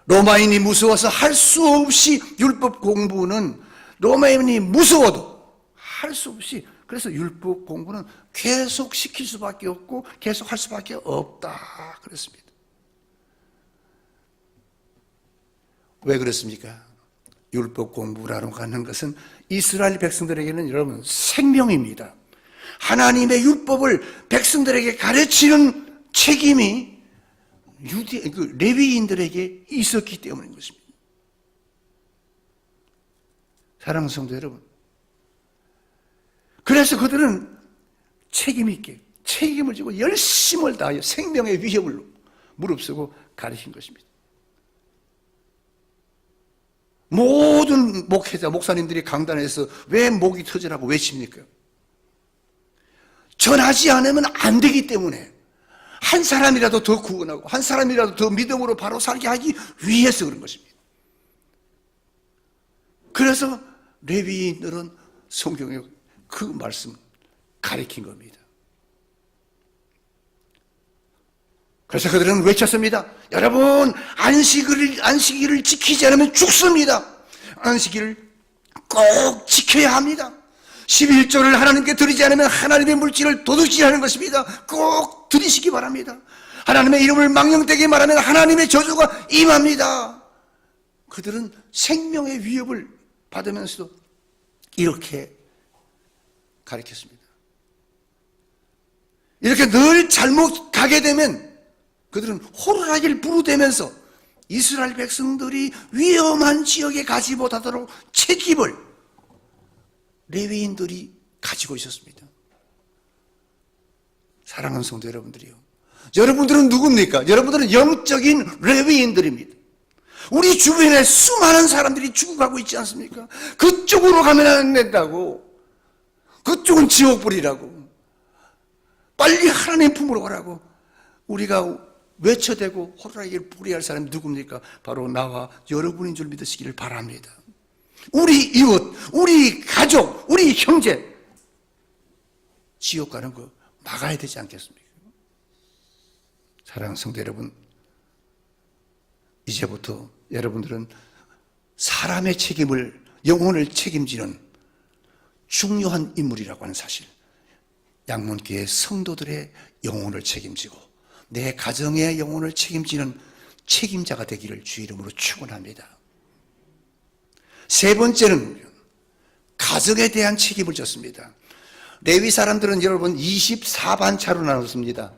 S1: 로마인이 무서워서 할 수 없이 율법 공부는, 로마인이 무서워도 할 수 없이, 그래서 율법 공부는 계속 시킬 수밖에 없고 계속 할 수밖에 없다 그랬습니다. 왜 그렇습니까? 율법 공부라고 하는 것은 이스라엘 백성들에게는 여러분 생명입니다. 하나님의 율법을 백성들에게 가르치는 책임이 레위인들에게 있었기 때문인 것입니다. 사랑하는 성도 여러분, 그래서 그들은 책임 있게 책임을 지고 열심을 다하여 생명의 위협을 무릅쓰고 가르친 것입니다. 모든 목회자, 목사님들이 강단에서 왜 목이 터지라고 외칩니까? 전하지 않으면 안 되기 때문에, 한 사람이라도 더 구원하고 한 사람이라도 더 믿음으로 바로 살게 하기 위해서 그런 것입니다. 그래서 레위인들은 성경에 그 말씀 가르친 겁니다. 그래서 그들은 외쳤습니다. 여러분, 안식일을 지키지 않으면 죽습니다. 안식일을 꼭 지켜야 합니다. 11조를 하나님께 드리지 않으면 하나님의 물질을 도둑질하는 것입니다. 꼭 드리시기 바랍니다. 하나님의 이름을 망령되게 말하면 하나님의 저주가 임합니다. 그들은 생명의 위협을 받으면서도 이렇게 가르쳤습니다. 이렇게 늘 잘못 가게 되면 그들은 호루라기를 부르대면서 이스라엘 백성들이 위험한 지역에 가지 못하도록 책임을 레위인들이 가지고 있었습니다. 사랑하는 성도 여러분들이요, 여러분들은 누굽니까? 여러분들은 영적인 레위인들입니다. 우리 주변에 수많은 사람들이 죽어가고 있지 않습니까? 그쪽으로 가면 안 된다고, 그쪽은 지옥불이라고, 빨리 하나님 품으로 가라고 우리가 외쳐대고 호루라기를 뿌려야 할 사람이 누굽니까? 바로 나와 여러분인 줄 믿으시기를 바랍니다. 우리 이웃, 우리 가족, 우리 형제, 지옥 가는 거 막아야 되지 않겠습니까? 사랑하는 성도 여러분, 이제부터 여러분들은 사람의 책임을, 영혼을 책임지는 중요한 인물이라고 하는 사실, 양문교회 성도들의 영혼을 책임지고 내 가정의 영혼을 책임지는 책임자가 되기를 주 이름으로 축원합니다. 세 번째는 가정에 대한 책임을 졌습니다. 레위 사람들은 여러분 24반차로 나눴습니다.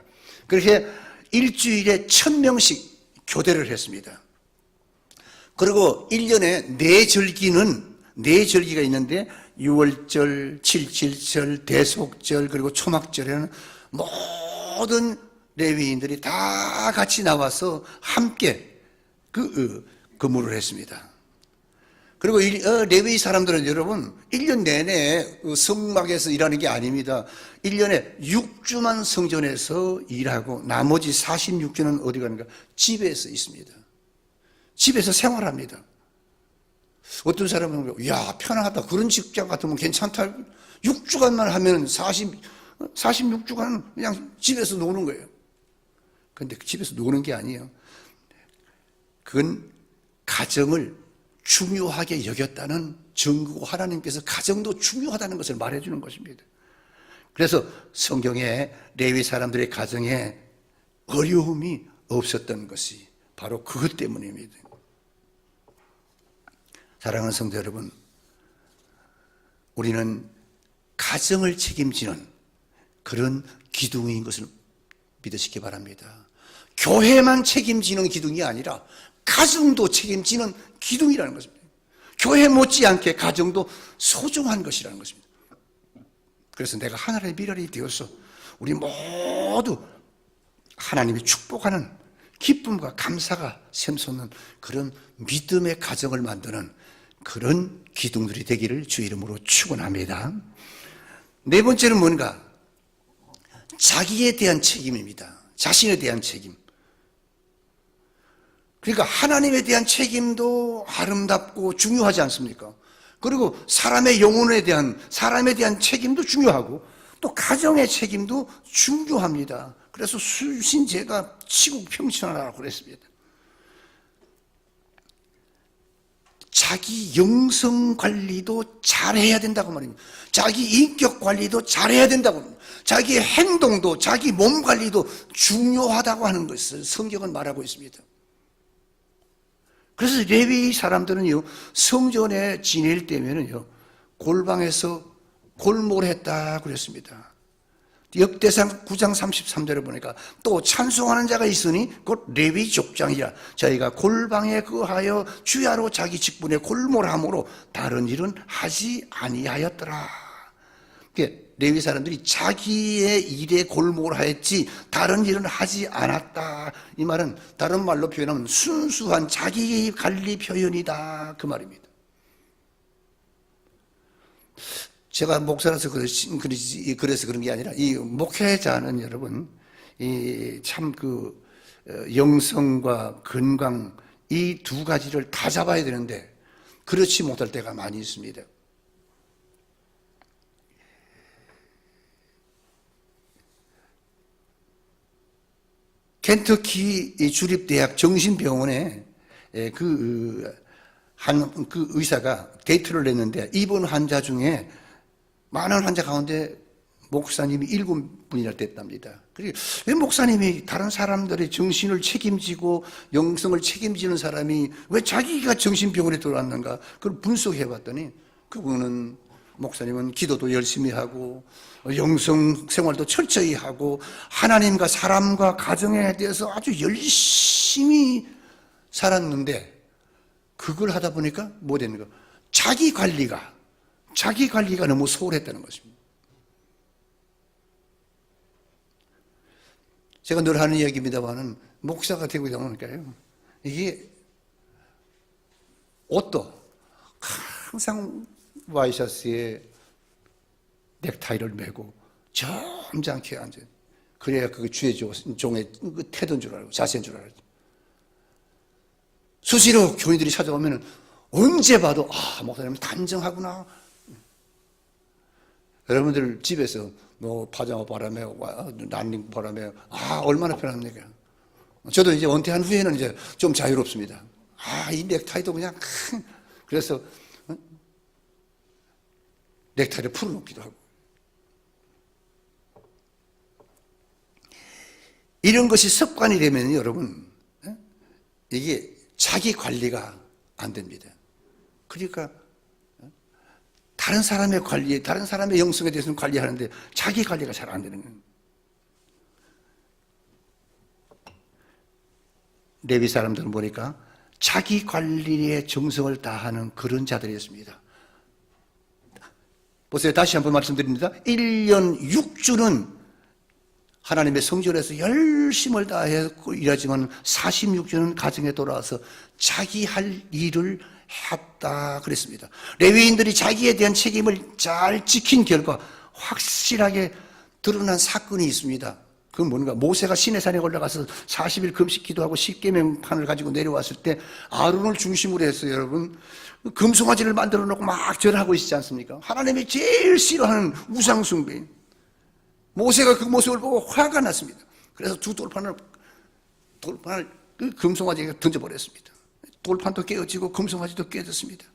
S1: 그렇게 일주일에 1000명씩 교대를 했습니다. 그리고 1년에 네 절기가 있는데 6월절, 7.7절, 대속절, 그리고 초막절에는 모든 레위인들이 다 같이 나와서 함께 근무를 했습니다. 그리고 레위 사람들은 여러분 1년 내내 성막에서 일하는 게 아닙니다. 1년에 6주만 성전에서 일하고 나머지 46주는 어디 가는가? 집에서 있습니다. 집에서 생활합니다. 어떤 사람은 야 편하다, 그런 직장 같으면 괜찮다, 6주간만 하면 46주간은 그냥 집에서 노는 거예요. 그런데 집에서 노는 게 아니에요. 그건 가정을 중요하게 여겼다는 증거고 하나님께서 가정도 중요하다는 것을 말해주는 것입니다. 그래서 성경에 레위 사람들의 가정에 어려움이 없었던 것이 바로 그것 때문입니다. 사랑하는 성도 여러분, 우리는 가정을 책임지는 그런 기둥인 것을 믿으시기 바랍니다. 교회만 책임지는 기둥이 아니라 가정도 책임지는 기둥이라는 것입니다. 교회 못지않게 가정도 소중한 것이라는 것입니다. 그래서 내가 하나님의 미랄이 되어서 우리 모두 하나님이 축복하는 기쁨과 감사가 샘솟는 그런 믿음의 가정을 만드는 그런 기둥들이 되기를 주 이름으로 축원합니다. 네 번째는 뭔가? 자기에 대한 책임입니다. 자신에 대한 책임. 그러니까 하나님에 대한 책임도 아름답고 중요하지 않습니까? 그리고 사람의 영혼에 대한, 사람에 대한 책임도 중요하고 또 가정의 책임도 중요합니다. 그래서 수신제가 치국평천하라고 그랬습니다. 자기 영성 관리도 잘해야 된다고 말입니다. 자기 인격 관리도 잘해야 된다고 말입니다. 자기 행동도, 자기 몸 관리도 중요하다고 하는 것을 성경은 말하고 있습니다. 그래서 레위 사람들은요, 성전에 지낼 때면은요, 골방에서 골목을 했다 그랬습니다. 역대상 9장 33절을 보니까 또 찬송하는 자가 있으니 곧 레위 족장이라 저희가 골방에 거하여 주야로 자기 직분에 골몰함으로 다른 일은 하지 아니하였더라. 레위 사람들이 자기의 일에 골몰하였지 다른 일은 하지 않았다. 이 말은 다른 말로 표현하면 순수한 자기 관리 표현이다, 그 말입니다. 제가 목사라서 그래서 그런 게 아니라 이 목회자는 여러분 참 영성과 건강 이 두 가지를 다 잡아야 되는데 그렇지 못할 때가 많이 있습니다. 켄터키 주립대학 정신병원에 그 의사가 데이터를 냈는데 입원 환자 중에 많은 환자 가운데 목사님이 7분이나 됐답니다. 그리고 왜 목사님이 다른 사람들의 정신을 책임지고 영성을 책임지는 사람이 왜 자기가 정신병원에 들어왔는가? 그걸 분석해 봤더니 그분은 목사님은 기도도 열심히 하고 영성 생활도 철저히 하고 하나님과 사람과 가정에 대해서 아주 열심히 살았는데 그걸 하다 보니까 뭐 되는 거? 자기 관리가 너무 소홀했다는 것입니다. 제가 늘 하는 이야기입니다만은 목사가 되고 있다 보니까요. 이게 옷도 항상 와이셔츠에 넥타이를 메고 점잖게 앉아. 그래야 그게 주의 종의 태도인 줄 알고 자세인 줄 알고. 수시로 교인들이 찾아오면 언제 봐도 목사님 단정하구나. 여러분들 집에서 파자마 바람에 란닝 바람에 얼마나 편합니까? 저도 이제 은퇴한 후에는 이제 좀 자유롭습니다. 이 넥타이도 그냥 그래서 넥타이를 풀어놓기도 하고 이런 것이 습관이 되면 여러분 이게 자기 관리가 안 됩니다. 그러니까 다른 사람의 관리, 다른 사람의 영성에 대해서는 관리하는데 자기 관리가 잘 안 되는 거예요. 레위 사람들은 보니까 자기 관리에 정성을 다하는 그런 자들이었습니다. 보세요. 다시 한번 말씀드립니다. 1년 6주는 하나님의 성전에서 열심을 다해 일하지만 46주는 가정에 돌아와서 자기 할 일을 했다 그랬습니다. 레위인들이 자기에 대한 책임을 잘 지킨 결과 확실하게 드러난 사건이 있습니다. 그건 뭔가 모세가 시내산에 올라가서 40일 금식 기도하고 십계명판을 가지고 내려왔을 때 아론을 중심으로 해서 여러분 금송아지를 만들어 놓고 막 절하고 있지 않습니까? 하나님이 제일 싫어하는 우상숭배. 모세가 그 모습을 보고 화가 났습니다. 그래서 두 돌판을 그 금송아지가 던져버렸습니다. 돌판도 깨어지고 금송아지도 깨졌습니다.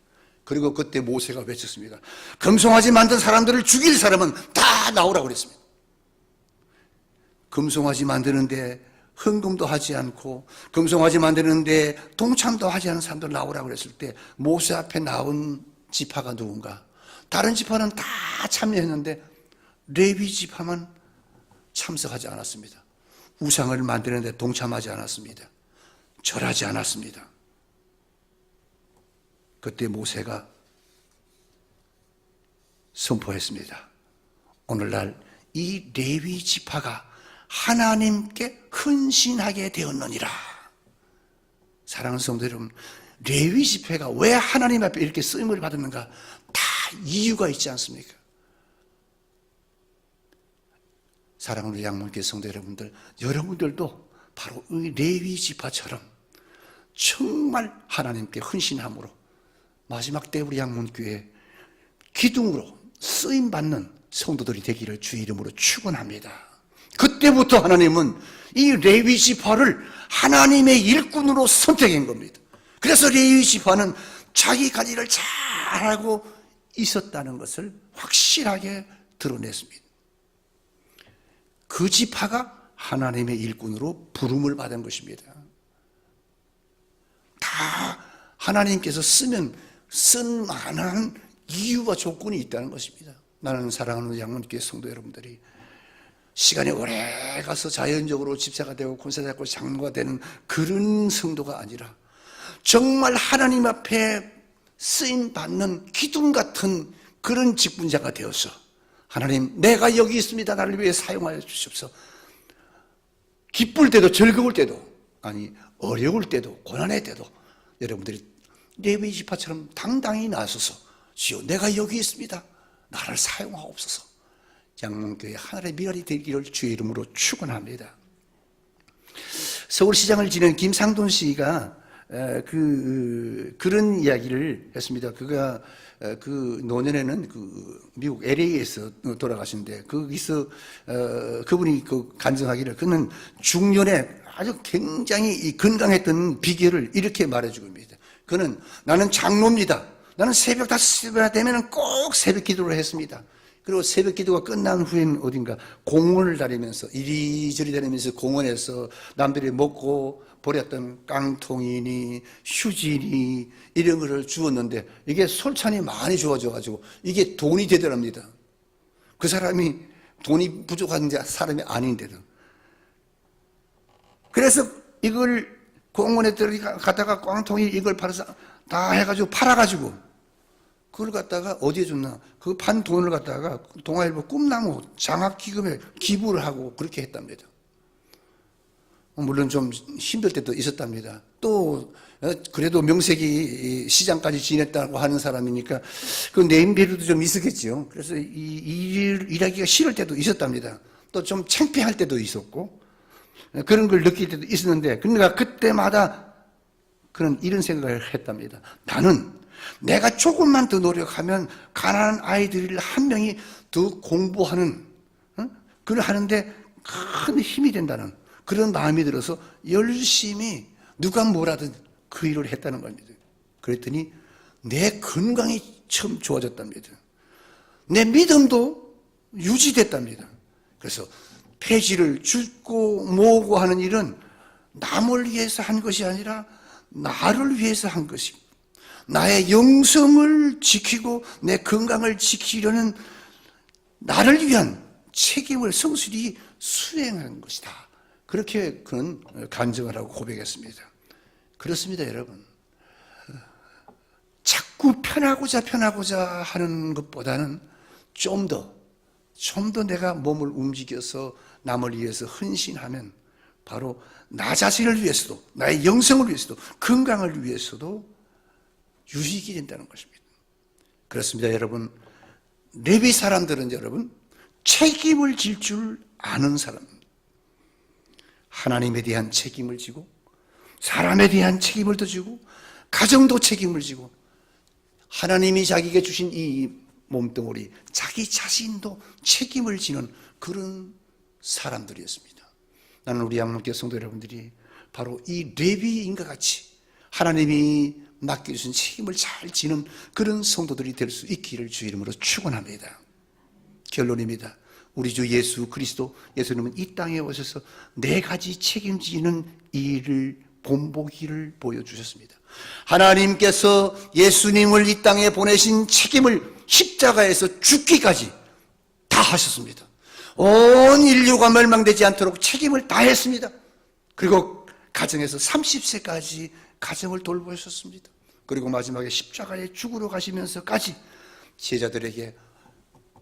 S1: 그리고 그때 모세가 외쳤습니다. 금송아지 만든 사람들을 죽일 사람은 다 나오라고 그랬습니다. 금송아지 만드는데 헌금도 하지 않고 금송아지 만드는데 동참도 하지 않은 사람들 나오라고 그랬을 때 모세 앞에 나온 지파가 누군가? 다른 지파는 다 참여했는데 레위 지파만 참석하지 않았습니다. 우상을 만드는데 동참하지 않았습니다. 절하지 않았습니다. 그때 모세가 선포했습니다. 오늘날 이 레위 지파가 하나님께 헌신하게 되었느니라. 사랑하는 성도 여러분, 레위 지파가 왜 하나님 앞에 이렇게 쓰임을 받았는가? 다 이유가 있지 않습니까? 사랑하는 양문교회 성도 여러분들, 여러분들도 바로 이 레위 지파처럼 정말 하나님께 헌신함으로 마지막 때 우리 양문교회 기둥으로 쓰임받는 성도들이 되기를 주의 이름으로 축원합니다. 그때부터 하나님은 이 레위 지파를 하나님의 일꾼으로 선택한 겁니다. 그래서 레위 지파는 자기 관리를 잘하고 있었다는 것을 확실하게 드러냈습니다. 그 지파가 하나님의 일꾼으로 부름을 받은 것입니다. 다 하나님께서 쓴 만한 이유와 조건이 있다는 것입니다. 나는 사랑하는 양문교회 성도 여러분들이 시간이 오래 가서 자연적으로 집사가 되고 권사가 되고 장로가 되는 그런 성도가 아니라 정말 하나님 앞에 쓰임받는 기둥 같은 그런 직분자가 되어서 하나님 내가 여기 있습니다. 나를 위해 사용하여 주십시오. 기쁠 때도 즐거울 때도 아니 어려울 때도 고난의 때도 여러분들이 레위 지파처럼 당당히 나서서 주여 내가 여기 있습니다. 나를 사용하옵소서. 양문교회 하늘의 미랄이 되기를 주의 이름으로 축원합니다. 서울시장을 지낸 김상돈 씨가 그런 이야기를 했습니다. 그가 그 노년에는 그 미국 LA에서 돌아가신데 거기서 그분이 그 간증하기를 그는 중년에 아주 굉장히 건강했던 비결을 이렇게 말해주고 있습니다. 그는 나는 장로입니다. 나는 새벽 5시나 되면 꼭 새벽 기도를 했습니다. 그리고 새벽 기도가 끝난 후에는 어딘가 공원을 다니면서 이리저리 다니면서 공원에서 남들이 먹고 버렸던 깡통이니 휴지니 이런 거를 주었는데 이게 솔찬히 많이 주어져가지고 이게 돈이 되더랍니다. 그 사람이 돈이 부족한 사람이 아닌데도. 그래서 이걸 공원에 들어가다가 깡통이 이걸 팔아서 다 해가지고 팔아가지고 그걸 갖다가 어디에 줬나? 그 판 돈을 갖다가 동아일보 꿈나무 장학기금에 기부를 하고 그렇게 했답니다. 물론 좀 힘들 때도 있었답니다. 또 그래도 명색이 시장까지 지냈다고 하는 사람이니까 그 네임밸류도 좀 있었겠죠. 그래서 일하기가 싫을 때도 있었답니다. 또 좀 창피할 때도 있었고 그런 걸 느낄 때도 있었는데 그러니까 그때마다 이런 생각을 했답니다. 나는 내가 조금만 더 노력하면 가난한 아이들 한 명이 더 공부하는 그걸 하는데 큰 힘이 된다는 그런 마음이 들어서 열심히 누가 뭐라든 그 일을 했다는 겁니다. 그랬더니 내 건강이 처음 좋아졌답니다. 내 믿음도 유지됐답니다. 그래서 폐지를 줍고 모으고 하는 일은 남을 위해서 한 것이 아니라 나를 위해서 한 것이고 나의 영성을 지키고 내 건강을 지키려는 나를 위한 책임을 성실히 수행한 것이다. 그렇게 그는 간증을 하고 고백했습니다. 그렇습니다, 여러분. 자꾸 편하고자 하는 것보다는 좀 더 내가 몸을 움직여서 남을 위해서 헌신하면 바로 나 자신을 위해서도 나의 영성을 위해서도 건강을 위해서도 유익이 된다는 것입니다. 그렇습니다, 여러분. 레위 사람들은 여러분 책임을 질 줄 아는 사람입니다. 하나님에 대한 책임을 지고 사람에 대한 책임을 더 지고 가정도 책임을 지고 하나님이 자기에게 주신 이 몸뚱어리 자기 자신도 책임을 지는 그런 사람들이었습니다. 나는 우리 양육교 성도 여러분들이 바로 이 레위인과 같이 하나님이 맡겨주신 책임을 잘 지는 그런 성도들이 될 수 있기를 주 이름으로 축원합니다. 결론입니다. 우리 주 예수 그리스도 예수님은 이 땅에 오셔서 네 가지 책임지는 일을 본보기를 보여주셨습니다. 하나님께서 예수님을 이 땅에 보내신 책임을 십자가에서 죽기까지 다 하셨습니다. 온 인류가 멸망되지 않도록 책임을 다 했습니다. 그리고 가정에서 30세까지 가정을 돌보셨습니다. 그리고 마지막에 십자가에 죽으러 가시면서까지 제자들에게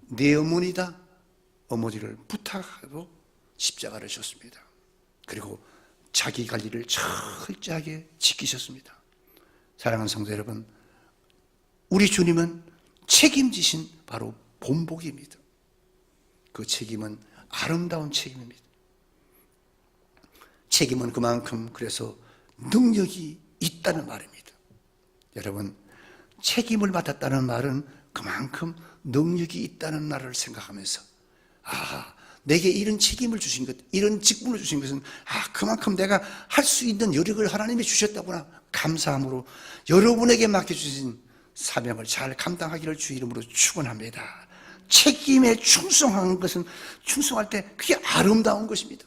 S1: 내 어머니다 어머니를 부탁하고 십자가를 졌습니다. 그리고 자기 관리를 철저하게 지키셨습니다. 사랑하는 성도 여러분, 우리 주님은 책임지신 바로 본복입니다. 그 책임은 아름다운 책임입니다. 책임은 그만큼 그래서 능력이 있다는 말입니다. 여러분, 책임을 맡았다는 말은 그만큼 능력이 있다는 말을 생각하면서 내게 이런 책임을 주신 것, 이런 직분을 주신 것은 그만큼 내가 할 수 있는 여력을 하나님이 주셨다구나 감사함으로 여러분에게 맡겨주신 사명을 잘 감당하기를 주 이름으로 축원합니다. 책임에 충성한 것은 충성할 때 그게 아름다운 것입니다.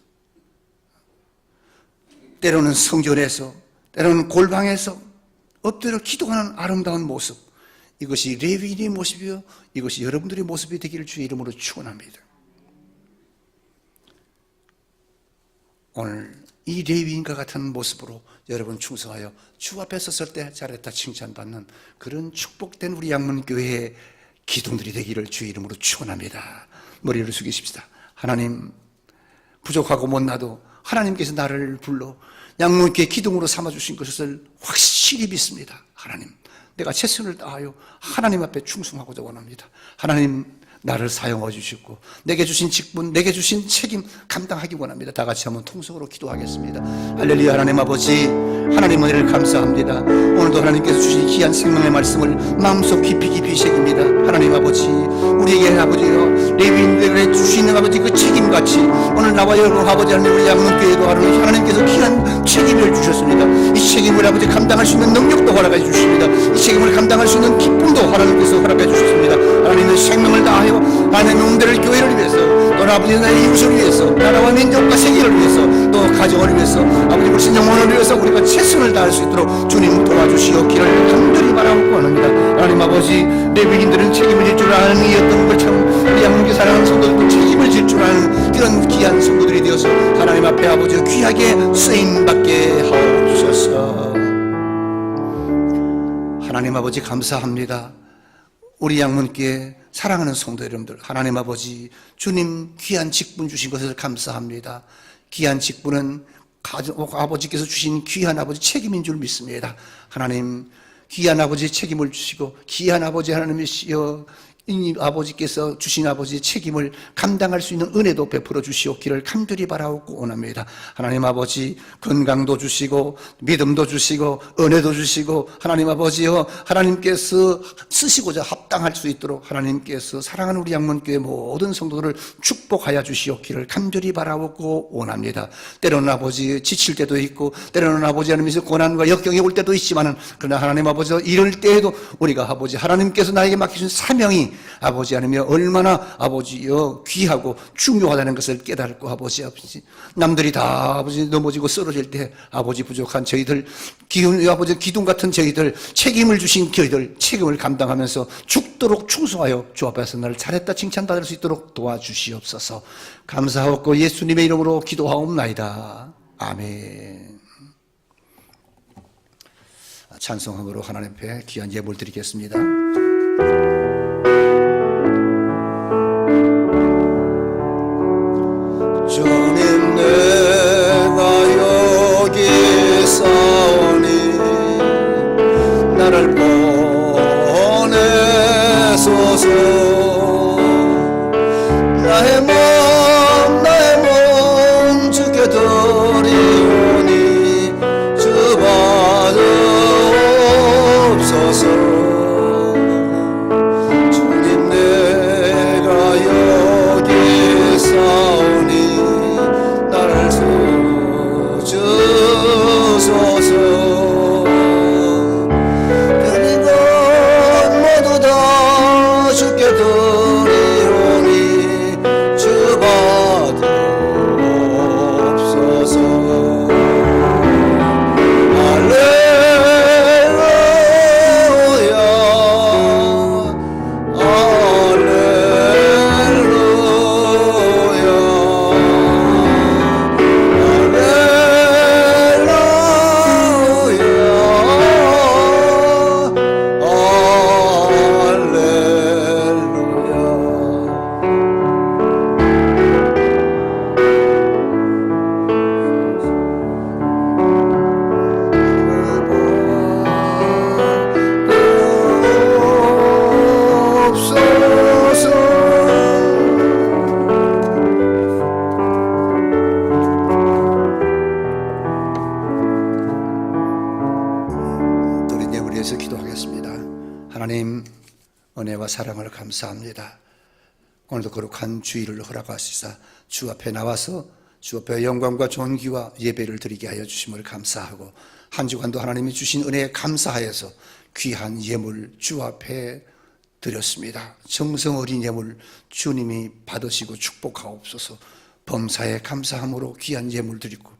S1: 때로는 성전에서 때로는 골방에서 엎드려 기도하는 아름다운 모습, 이것이 레위인의 모습이요 이것이 여러분들의 모습이 되기를 주의 이름으로 축원합니다. 오늘 이 레위인과 같은 모습으로 여러분 충성하여 주 앞에 섰을 때 잘했다 칭찬받는 그런 축복된 우리 양문교회의 기둥들이 되기를 주의 이름으로 축원합니다. 머리를 숙이십시다. 하나님, 부족하고 못나도 하나님께서 나를 불러 양문교회 기둥으로 삼아주신 것을 확실히 믿습니다. 하나님, 내가 최선을 다하여 하나님 앞에 충성하고자 원합니다. 하나님, 나를 사용해 주시고 내게 주신 직분, 내게 주신 책임 감당하기 원합니다. 다 같이 한번 통성으로 기도하겠습니다. 할렐루야. 하나님 아버지, 하나님 은혜를 감사합니다. 오늘도 하나님께서 주신 귀한 생명의 말씀을 마음속 깊이 새깁니다. 하나님 아버지, 우리에게 아버지요 레위인들에게 주시는 아버지 그 책임같이 오늘 나와 여러분 아버지 하나님 우리 양문교회도 하나님께서 귀한 책임을 주셨습니다. 이 책임을 아버지 감당할 수 있는 능력도 허락해 주십니다. 이 책임을 감당할 수 있는 기쁨도 하나님께서 허락해 주셨습니다. 하나님의 생명을 다하여 하나님의 몸대를 교회를 위해서 또 아버지 나의 이웃을 위해서 나라와 민족과 세계를 위해서 또 가정을 위해서 아버지 불신 영혼을 위해서 우리가 최선을 다할 수 있도록 주님 도와주시옵기를 간절히 바라고 원합니다. 하나님 아버지 레위인들은 책임을 질 줄 아는 이였던 것처럼 우리 양문교 사랑하는 성도들도 책임을 질 줄 아는 그런 귀한 성도들이 되어서 하나님 앞에 아버지 귀하게 쓰임받게 하옵소서. 하나님 아버지 감사합니다. 우리 양문교회 사랑하는 성도 여러분들, 하나님 아버지 주님 귀한 직분 주신 것을 감사합니다. 귀한 직분은 아버지께서 주신 귀한 아버지 책임인 줄 믿습니다. 하나님 귀한 아버지 책임을 주시고 귀한 아버지 하나님이시여 이 아버지께서 주신 아버지의 책임을 감당할 수 있는 은혜도 베풀어 주시옵기를 간절히 바라옵고 원합니다. 하나님 아버지 건강도 주시고 믿음도 주시고 은혜도 주시고 하나님 아버지여 하나님께서 쓰시고자 합당할 수 있도록 하나님께서 사랑하는 우리 양문교회 모든 성도들을 축복하여 주시옵기를 간절히 바라옵고 원합니다. 때로는 아버지 지칠 때도 있고 때로는 아버지 하나님께서 고난과 역경이 올 때도 있지만은 그러나 하나님 아버지 이럴 때에도 우리가 아버지 하나님께서 나에게 맡기신 사명이 아버지 하나님이 얼마나 아버지여 귀하고 중요하다는 것을 깨닫고 아버지 남들이 다 아버지 넘어지고 쓰러질 때 아버지 부족한 저희들 아버지 기둥 같은 저희들 책임을 주신 저희들 책임을 감당하면서 죽도록 충성하여 주 앞에서 나를 잘했다 칭찬받을 수 있도록 도와주시옵소서. 감사하고 예수님의 이름으로 기도하옵나이다. 아멘. 찬송함으로 하나님 앞에 귀한 예물 드리겠습니다.
S2: 주님 내가 여기 싸우니 나를 보내소서. 나의 몸 주께 드리오니 주 받으옵소서. 주님 내가 여기 싸우니 나를 주소서. 드린 것 모두 다 주께 드리오니 주 받으옵소서. 할렐루야
S1: 하나님 은혜와 사랑을 감사합니다. 오늘도 거룩한 주일을 허락하시사 주 앞에 나와서 주 앞에 영광과 존귀와 예배를 드리게 하여 주심을 감사하고 한 주간도 하나님이 주신 은혜에 감사하여서 귀한 예물 주 앞에 드렸습니다. 정성 어린 예물 주님이 받으시고 축복하옵소서. 범사에 감사함으로 귀한 예물 드리고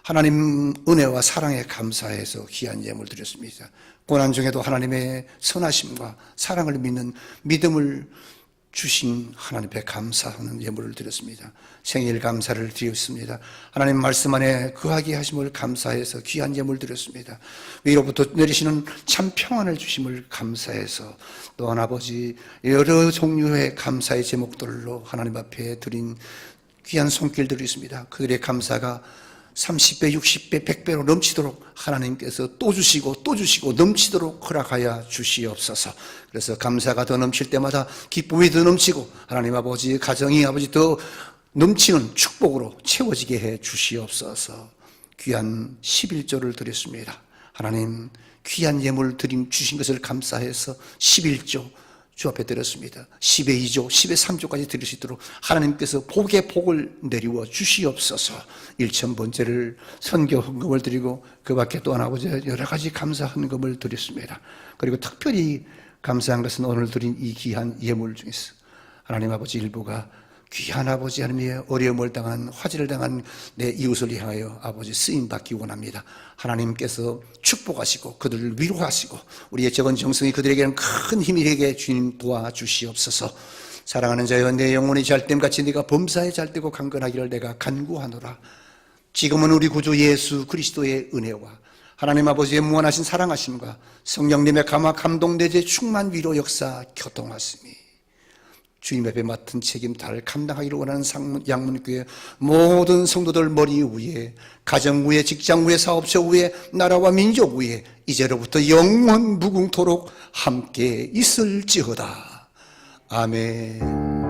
S1: 하나님 은혜와 사랑에 감사해서 귀한 예물 드렸습니다. 고난 중에도 하나님의 선하심과 사랑을 믿는 믿음을 주신 하나님 앞에 감사하는 예물을 드렸습니다. 생일 감사를 드렸습니다. 하나님 말씀 안에 거하게 하심을 감사해서 귀한 예물 드렸습니다. 위로부터 내리시는 참 평안을 주심을 감사해서 또한 아버지 여러 종류의 감사의 제목들로 하나님 앞에 드린 귀한 손길들이 있습니다. 그들의 감사가 30배, 60배, 100배로 넘치도록 하나님께서 또 주시고 또 주시고 넘치도록 허락하여 주시옵소서. 그래서 감사가 더 넘칠 때마다 기쁨이 더 넘치고 하나님 아버지 가정이 아버지 더 넘치는 축복으로 채워지게 해 주시옵소서. 귀한 11조를 드렸습니다. 하나님 귀한 예물 드림 주신 것을 감사해서 11조 주 앞에 드렸습니다. 10의 2조, 10의 3조까지 드릴 수 있도록 하나님께서 복의 복을 내리워 주시옵소서. 1,000번째를 선교 헌금을 드리고 그 밖에 또한 아버지 여러 가지 감사 헌금을 드렸습니다. 그리고 특별히 감사한 것은 오늘 드린 이 귀한 예물 중에서 하나님 아버지 일부가 귀한 아버지 하나님의 어려움을 당한 화질을 당한 내 이웃을 향하여 아버지 쓰임받기 원합니다. 하나님께서 축복하시고 그들을 위로하시고 우리의 적은 정성이 그들에게는 큰 힘이 되게 주님 도와주시옵소서. 사랑하는 자여, 내 영혼이 잘됨같이 네가 범사에 잘되고 강건하기를 내가 간구하노라. 지금은 우리 구주 예수 그리스도의 은혜와 하나님 아버지의 무한하신 사랑하심과 성령님의 감화 감동 내재 충만 위로 역사 교통하심이 주님 앞에 맡은 책임다를 감당하기를 원하는 양문교회 모든 성도들 머리 위에, 가정 위에, 직장 위에, 사업처 위에, 나라와 민족 위에 이제로부터 영원 무궁토록 함께 있을지어다. 아멘.